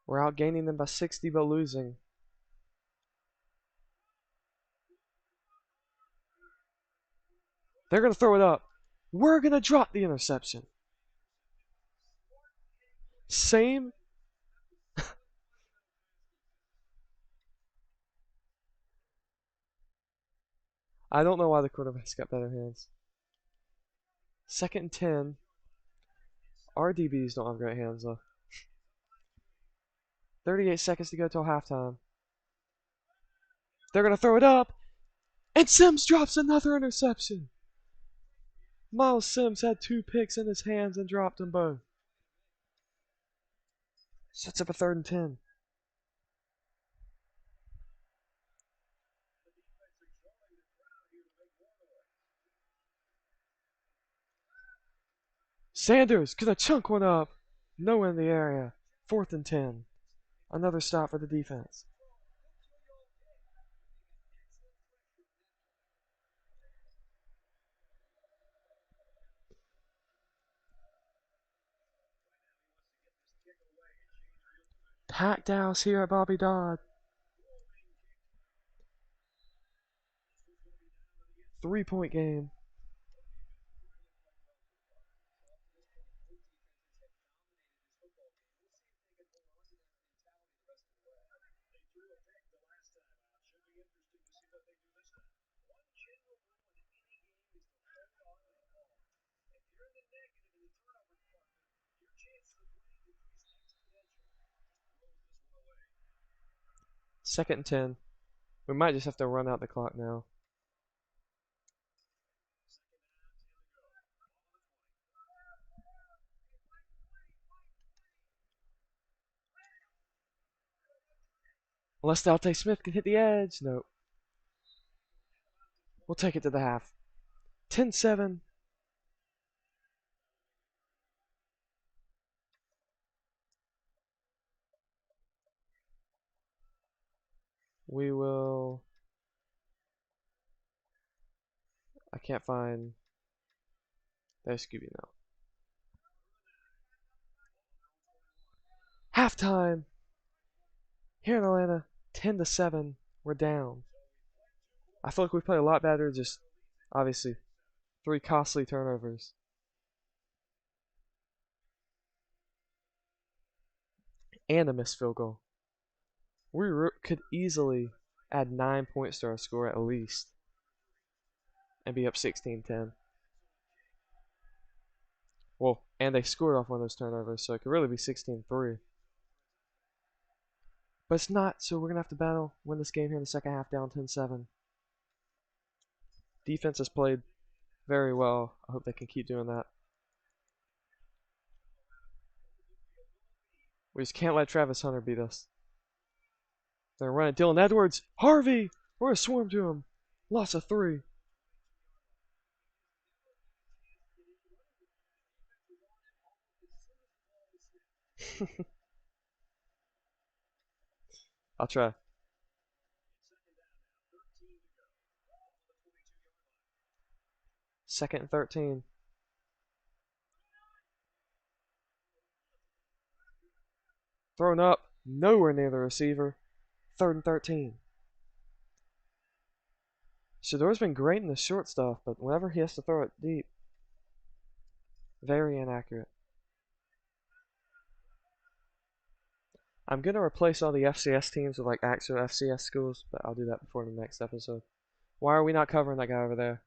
We're outgaining them by 60 but losing. They're going to throw it up. We're going to drop the interception. Same. I don't know why the quarterback's got better hands. 2nd and 10. Our DBs don't have great hands, though. 38 seconds to go till halftime. They're going to throw it up. And Sims drops another interception. Miles Sims had 2 picks in his hands and dropped them both. Sets up a 3rd and 10. Sanders gonna chunk one up. No one in the area. 4th and 10. Another stop for the defense. Packed house here at Bobby Dodd. 3-point game. Second and 10. We might just have to run out the clock now. Unless Dante Smith can hit the edge. Nope. We'll take it to the half. 10-7. We will... I can't find... There's Scooby now. Halftime! Here in Atlanta, 10-7. We're down. I feel like we played a lot better, just obviously 3 costly turnovers. And a missed field goal. We could easily add 9 points to our score at least. And be up 16-10. Well, and they scored off one of those turnovers, so it could really be 16-3. But it's not, so we're going to have to battle, win this game here in the second half, down 10-7. Defense has played very well. I hope they can keep doing that. We just can't let Travis Hunter beat us. They're running Dylan Edwards. Harvey! We're going to swarm to him. Loss of 3. I'll try. Second and 13. Thrown up. Nowhere near the receiver. 3rd and 13. Shador's been great in the short stuff, but whenever he has to throw it deep, very inaccurate. I'm going to replace all the FCS teams with like actual FCS schools, but I'll do that before the next episode. Why are we not covering that guy over there?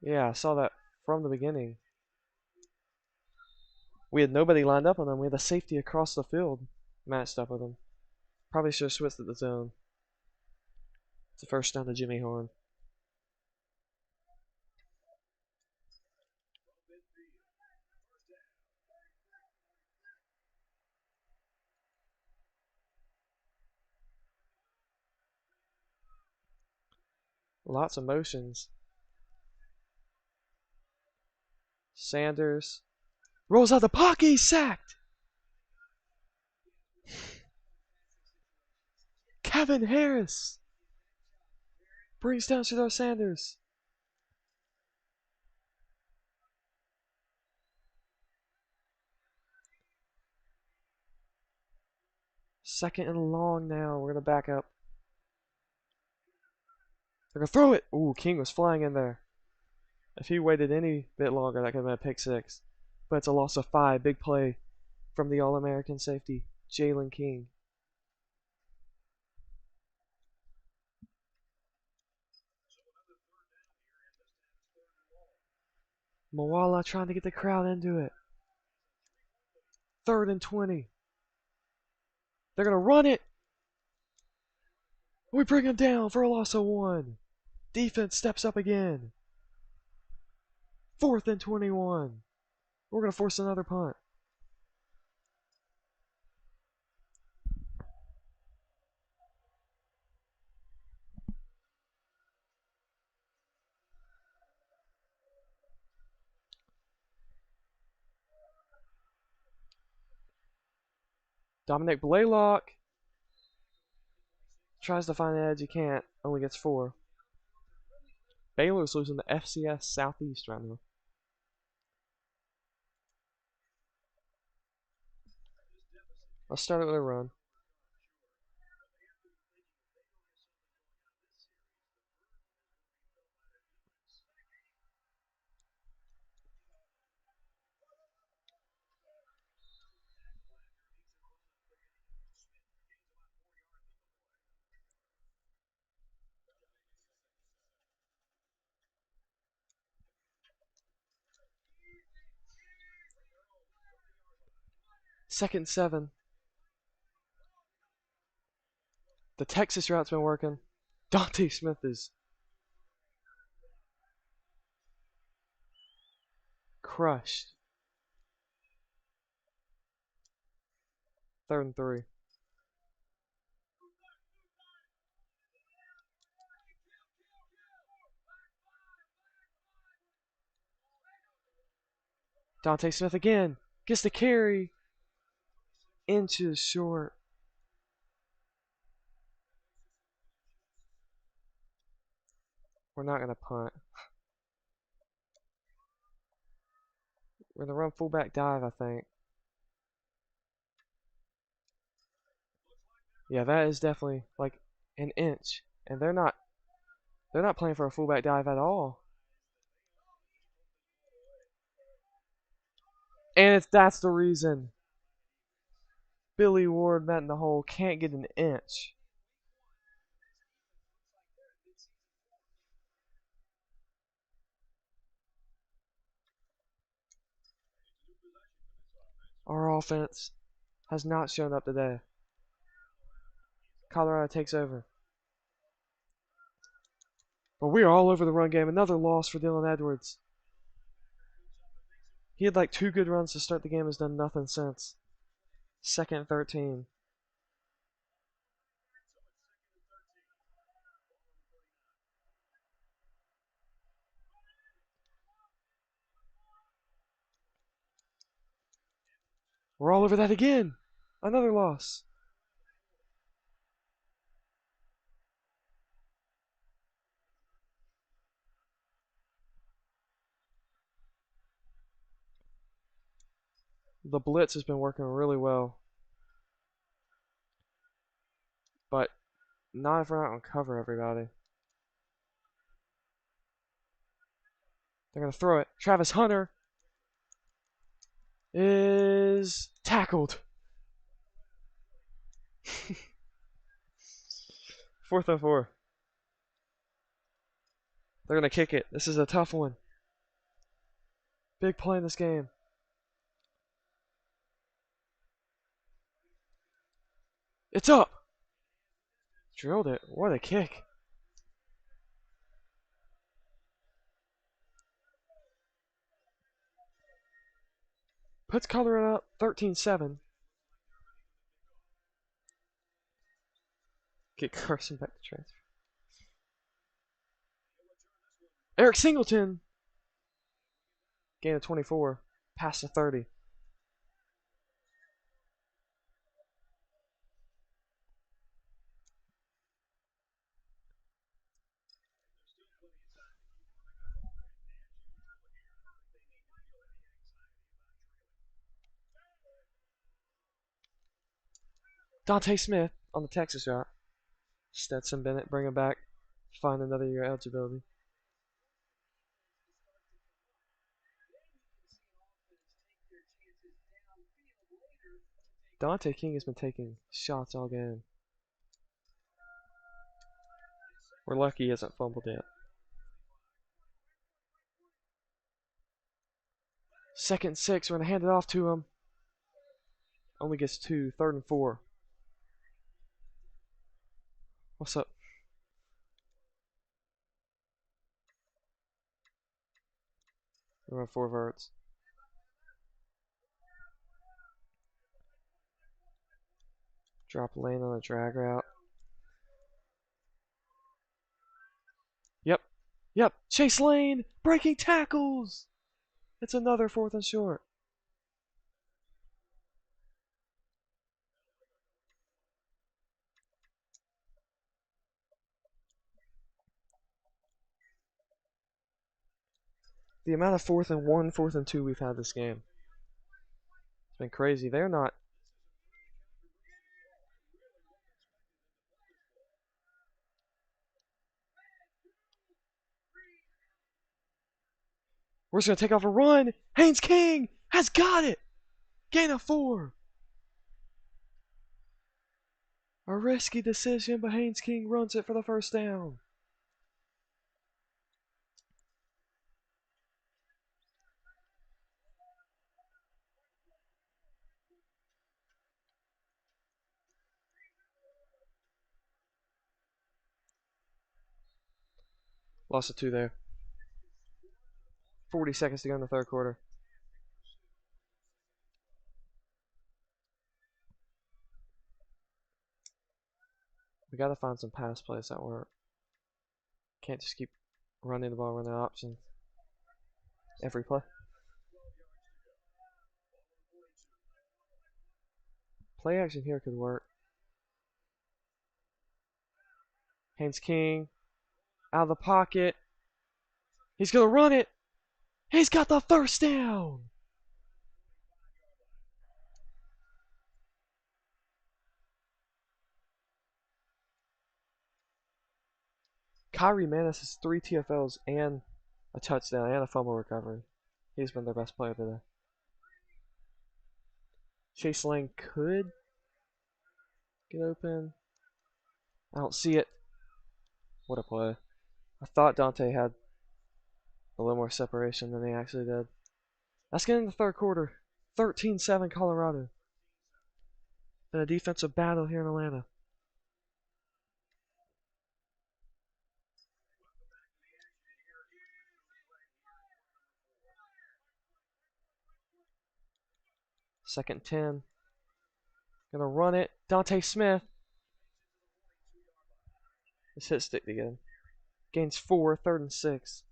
Yeah, I saw that from the beginning. We had nobody lined up on him. We had a safety across the field matched up with him. Probably should have switched at the zone. It's a first down to Jimmy Horn. Lots of motions. Sanders rolls out the pocket. He's sacked. Kevin Harris brings down Shador Sanders. Second and long now. We're going to back up. They're going to throw it. Ooh, King was flying in there. If he waited any bit longer, that could have been a pick six. But it's a loss of 5. Big play from the All-American safety, Jalen King. Moala trying to get the crowd into it. 3rd and 20. They're going to run it. We bring him down for a loss of 1. Defense steps up again. 4th and 21. We're going to force another punt. Dominic Blaylock tries to find an edge. He can't. Only gets 4. Baylor's losing to FCS Southeast right now. Let's start it with a run. Second 7. The Texas route's been working. Dante Smith is crushed. 3rd and 3. Dante Smith again. Gets the carry. Inches short. We're not going to punt. We're going to run fullback dive, I think. Yeah, that is definitely like an inch. And they're not playing for a fullback dive at all. And that's the reason Billy Ward met in the hole, can't get an inch. Our offense has not shown up today. Colorado takes over. But we are all over the run game. Another loss for Dylan Edwards. He had like 2 good runs to start the game, has done nothing since. 2nd and 13. We're all over that again. Another loss. The blitz has been working really well. But not if we're not going to cover everybody. They're going to throw it. Travis Hunter is tackled. 4th and 4. They're going to kick it. This is a tough one. Big play in this game. It's up. Drilled it. What a kick. Puts Colorado up 13-7. Get Carson back to transfer. Eric Singleton. Gain of 24. Pass to 30. Dante Smith on the Texas route. Stetson Bennett bring him back. Find another year eligibility. Dante King has been taking shots all game. We're lucky he hasn't fumbled yet. Second and 6, we're going to hand it off to him. Only gets 2, 3rd and 4. What's up? We run 4 verts. Drop lane on a drag route. Yep. Chase lane. Breaking tackles. It's another 4th and short. The amount of 4th and 1, 4th and 2 we've had this game. It's been crazy. They're not. We're just going to take off a run. Haynes King has got it. Gain of 4. A risky decision, but Haynes King runs it for the first down. Lost a 2 there. 40 seconds to go in the 3rd quarter. We got to find some pass plays that work. Can't just keep running the ball, running options every play. Play action here could work. Haynes King out of the pocket. He's going to run it. He's got the first down. Kyrie Manis has 3 TFLs and a touchdown and a fumble recovery. He's been their best player today. Chase Lane could get open. I don't see it. What a play. I thought Dante had a little more separation than he actually did. Let's get in the 3rd quarter. 13-7 Colorado. In a defensive battle here in Atlanta. Second 10. Gonna run it. Dante Smith. This hit stick again. Gains 4, 3rd and 6.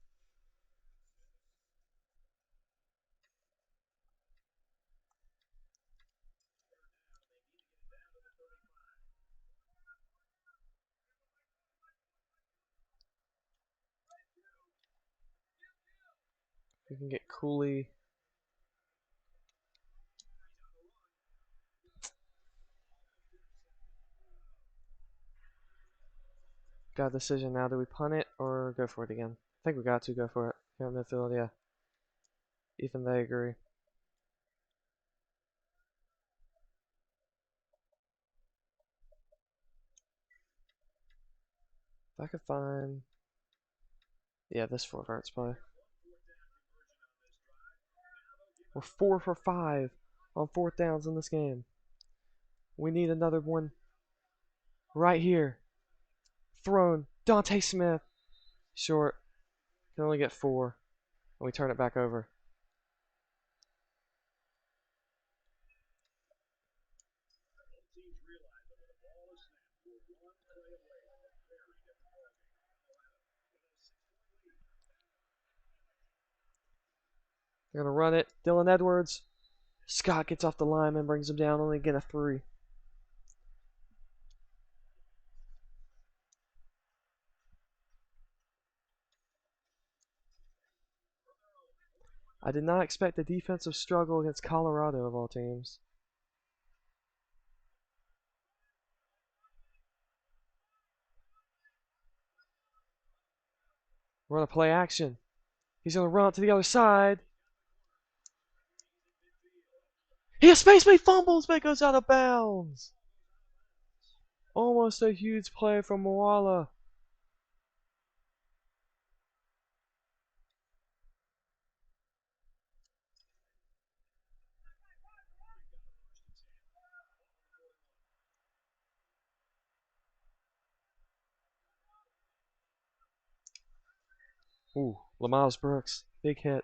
We can get Cooley. Got a decision now. Do we punt it or go for it again? I think we got to go for it here in midfield, yeah. Even they agree. If I could find... Yeah, this 4 verts play. We're 4 for 5 on 4th downs in this game. We need another one right here. Thrown. Dante Smith. Short. Can only get 4. And we turn it back over. They're going to run it. Dylan Edwards. Scott gets off the line and brings him down. Only get a 3. I did not expect a defensive struggle against Colorado of all teams. We're going to play action. He's going to run to the other side. He has space, but he fumbles, but it goes out of bounds. Almost a huge play from Moala. Ooh, Lamiles Brooks. Big hit.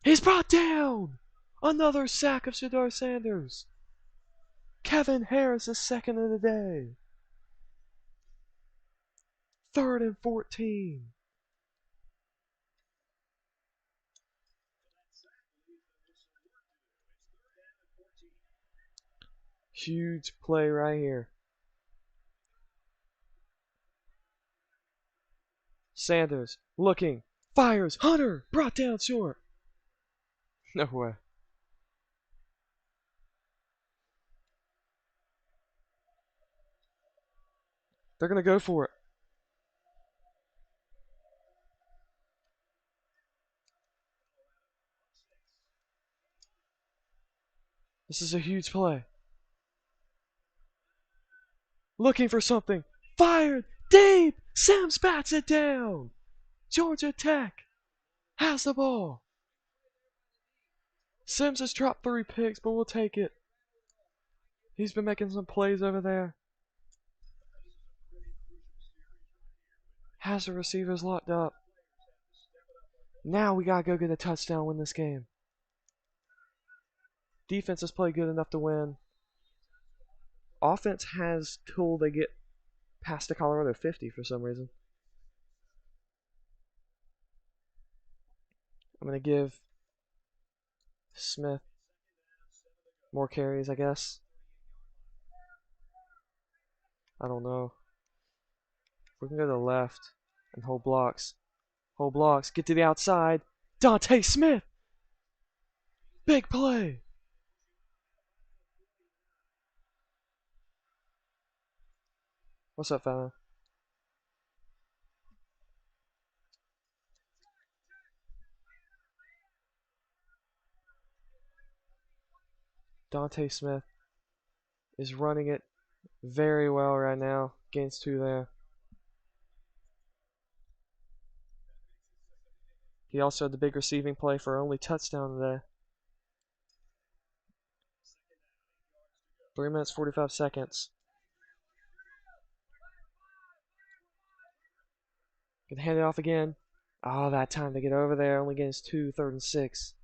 He's brought down! Another sack of Shedeur Sanders. Kevin Harris is second of the day. 3rd and 14. Huge play right here. Sanders looking, fires, Hunter brought down short. No way. They're going to go for it. This is a huge play. Looking for something. Fired. Deep. Sims bats it down. Georgia Tech has the ball. Sims has dropped 3 picks, but we'll take it. He's been making some plays over there. Has the receivers locked up. Now we gotta go get a touchdown, win this game. Defense has played good enough to win. Offense has till they get past the Colorado 50 for some reason. I'm gonna give Smith more carries, I guess. I don't know. We can go to the left and hold blocks. Hold blocks. Get to the outside. Dante Smith. Big play. What's up, fella? Dante Smith is running it very well right now. Gains 2 there. He also had the big receiving play for only touchdown today. 3 minutes, 45 seconds. Can hand it off again. Oh, that time to get over there. Only gains 2, 3rd and 6.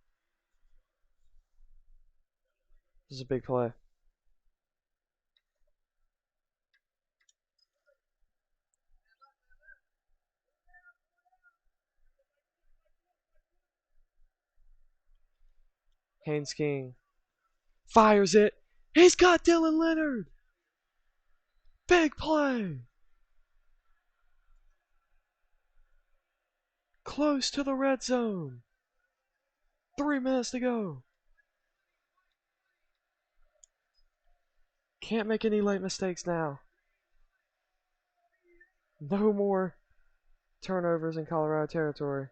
This is a big play. Haynes King fires it. He's got Dylan Leonard. Big play. Close to the red zone. 3 minutes to go. Can't make any late mistakes now. No more turnovers in Colorado territory.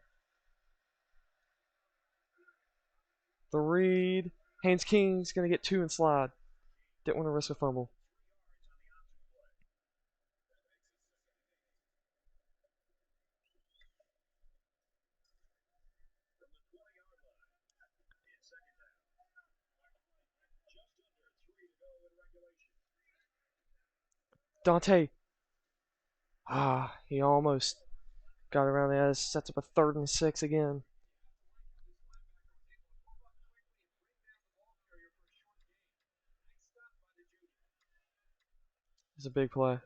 The read. Haynes King's going to get 2 and slide. Didn't want to risk a fumble. Dante. He almost got around the edge. Sets up a 3rd and 6 again. It's a big play.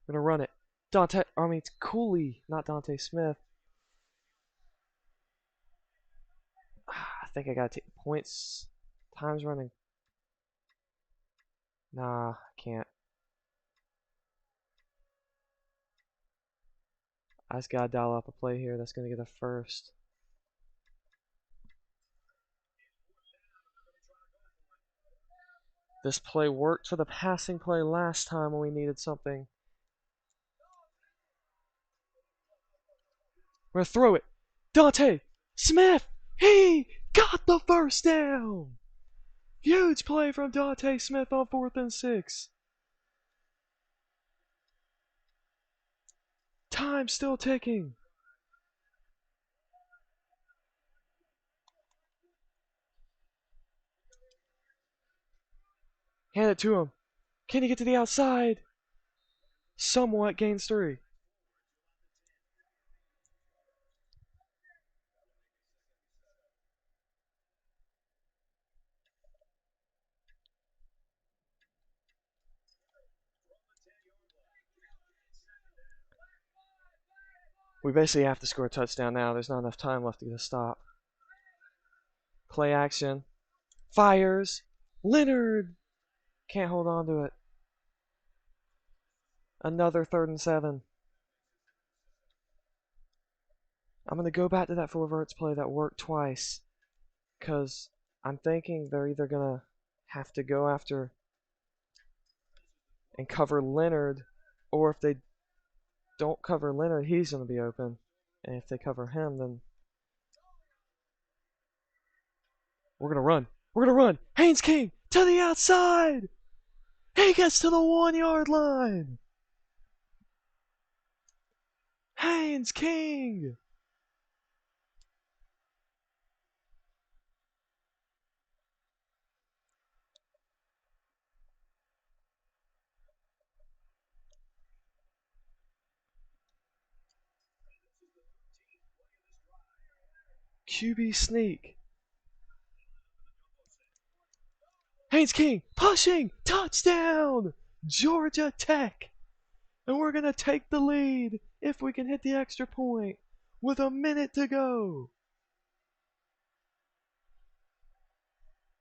Gonna run it. It's Cooley, not Dante Smith. think I gotta take points. Time's running. Nah, I can't. I just gotta dial up a play here that's gonna get a first. This play worked for the passing play last time when we needed something. We're gonna throw it. Dante Smith! He got the first down! Huge play from Dante Smith on 4th and 6. Time still ticking. Hand it to him. Can he get to the outside? Somewhat gains 3. We basically have to score a touchdown now. There's not enough time left to get a stop. Play action. Fires. Leonard. Can't hold on to it. Another 3rd and 7. I'm going to go back to that full reverts play that worked twice. Because I'm thinking they're either going to have to go after and cover Leonard, or if they don't cover Leonard, he's going to be open. And if they cover him, then we're going to run. We're going to run. Haynes King to the outside. He gets to the 1-yard line. Haynes King. QB sneak. Haynes King pushing. Touchdown. Georgia Tech. And we're going to take the lead if we can hit the extra point with a minute to go.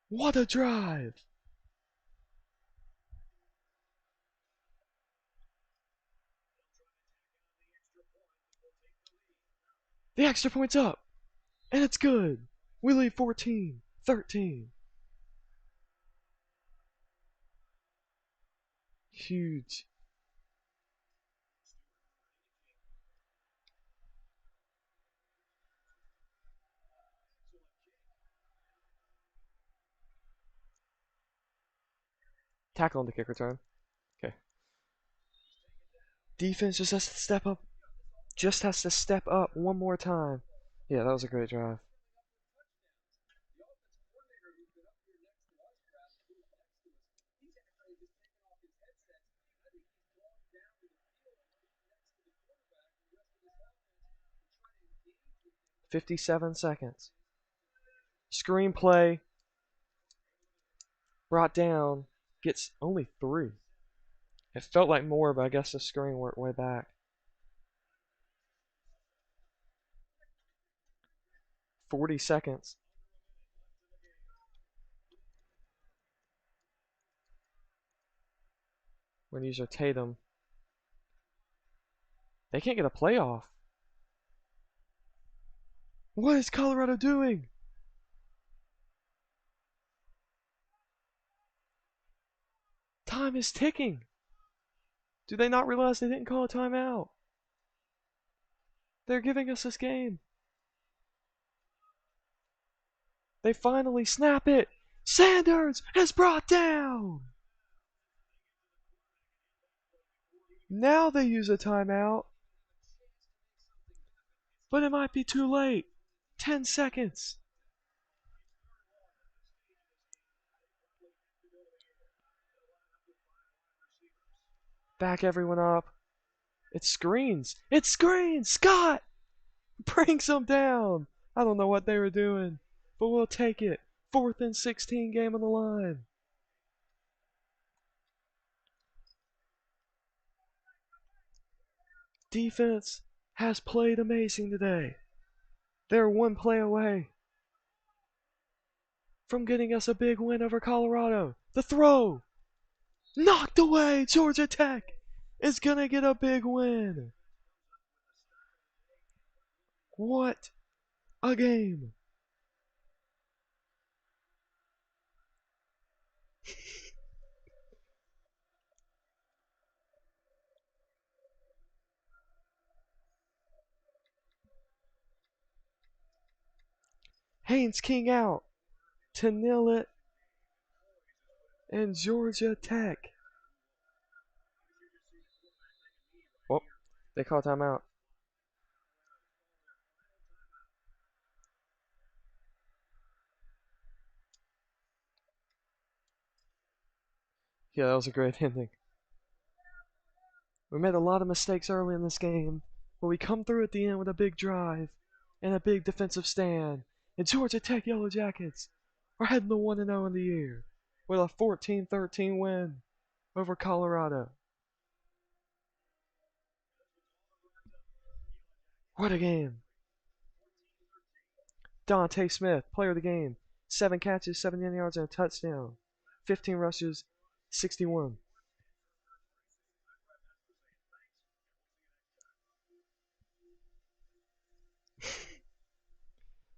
What a drive. The extra point's up. And it's good. We lead 14-13. Huge. Tackle on the kick return. Okay. Defense just has to step up. Just has to step up one more time. Yeah, that was a great drive. "57 seconds. Screenplay brought down. Gets only 3. It felt like more, but I guess the screen worked way back. 40 seconds. We're going to use our Tatum. They can't get a playoff. What is Colorado doing? Time is ticking. Do they not realize they didn't call a timeout? They're giving us this game. They finally snap it. Sanders is brought down. Now they use a timeout. But it might be too late. 10 seconds. Back everyone up. It screens. It screens. Scott brings them down. I don't know what they were doing, but we'll take it. 4th and 16 game on the line. Defense has played amazing today. They're one play away. from getting us a big win over Colorado. The throw! Knocked away! Georgia Tech is going to get a big win. What a game! Haynes King out to nil it, and Georgia Tech. Oh, they call timeout. Yeah, that was a great ending. We made a lot of mistakes early in this game, but we come through at the end with a big drive and a big defensive stand. And Georgia Tech Yellow Jackets are heading to 1-0 in the year with a 14-13 win over Colorado. What a game! Dante Smith, player of the game, 7 catches, 79 yards, and a touchdown. 15 rushes, 61.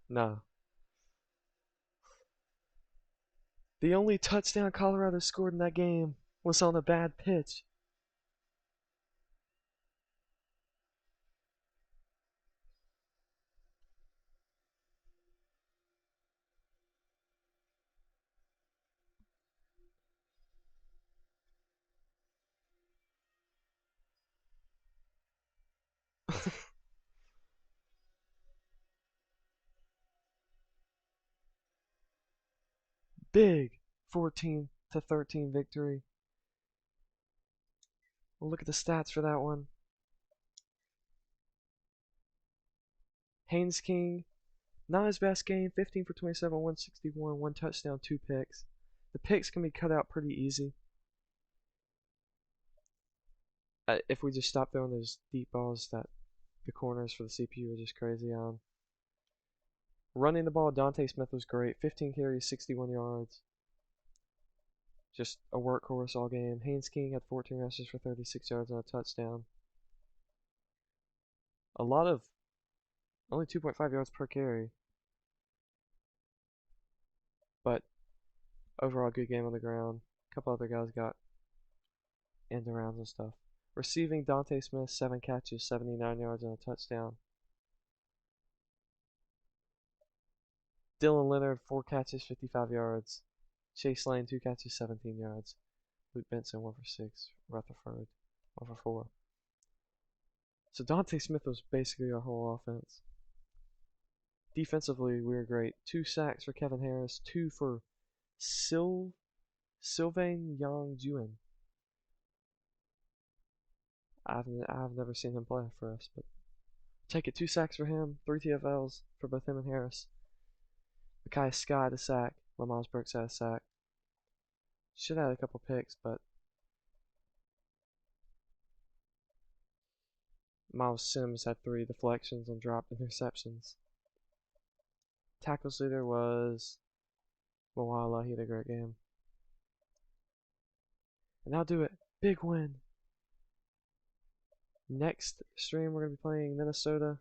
No. The only touchdown Colorado scored in that game was on a bad pitch. Big 14-13 victory. We'll look at the stats for that one. Haynes King, not his best game, 15 for 27, 161, 1 touchdown, 2 picks. The picks can be cut out pretty easy. If we just stop throwing those deep balls that the corners for the CPU are just crazy on. Running the ball, Dante Smith was great. 15 carries, 61 yards. Just a workhorse all game. Haynes King had 14 rushes for 36 yards and a touchdown. A lot of only 2.5 yards per carry. But overall good game on the ground. A couple other guys got end arounds and stuff. Receiving, Dante Smith, 7 catches, 79 yards and a touchdown. Dylan Leonard, 4 catches, 55 yards. Chase Lane, 2 catches, 17 yards. Luke Benson, 1 for 6. Rutherford, 1 for 4. So Dante Smith was basically our whole offense. Defensively, we were great. 2 sacks for Kevin Harris, 2 for Sylvain Yang-Juen. I've never seen him play for us, but take it. 2 sacks for him, 3 TFLs for both him and Harris. Makai Scott had a sack. Lamont Brooks had a sack. Should have had a couple picks, but Miles Sims had 3 deflections and dropped interceptions. Tackles leader was Moala. He had a great game. And that'll do it. Big win. Next stream, we're going to be playing Minnesota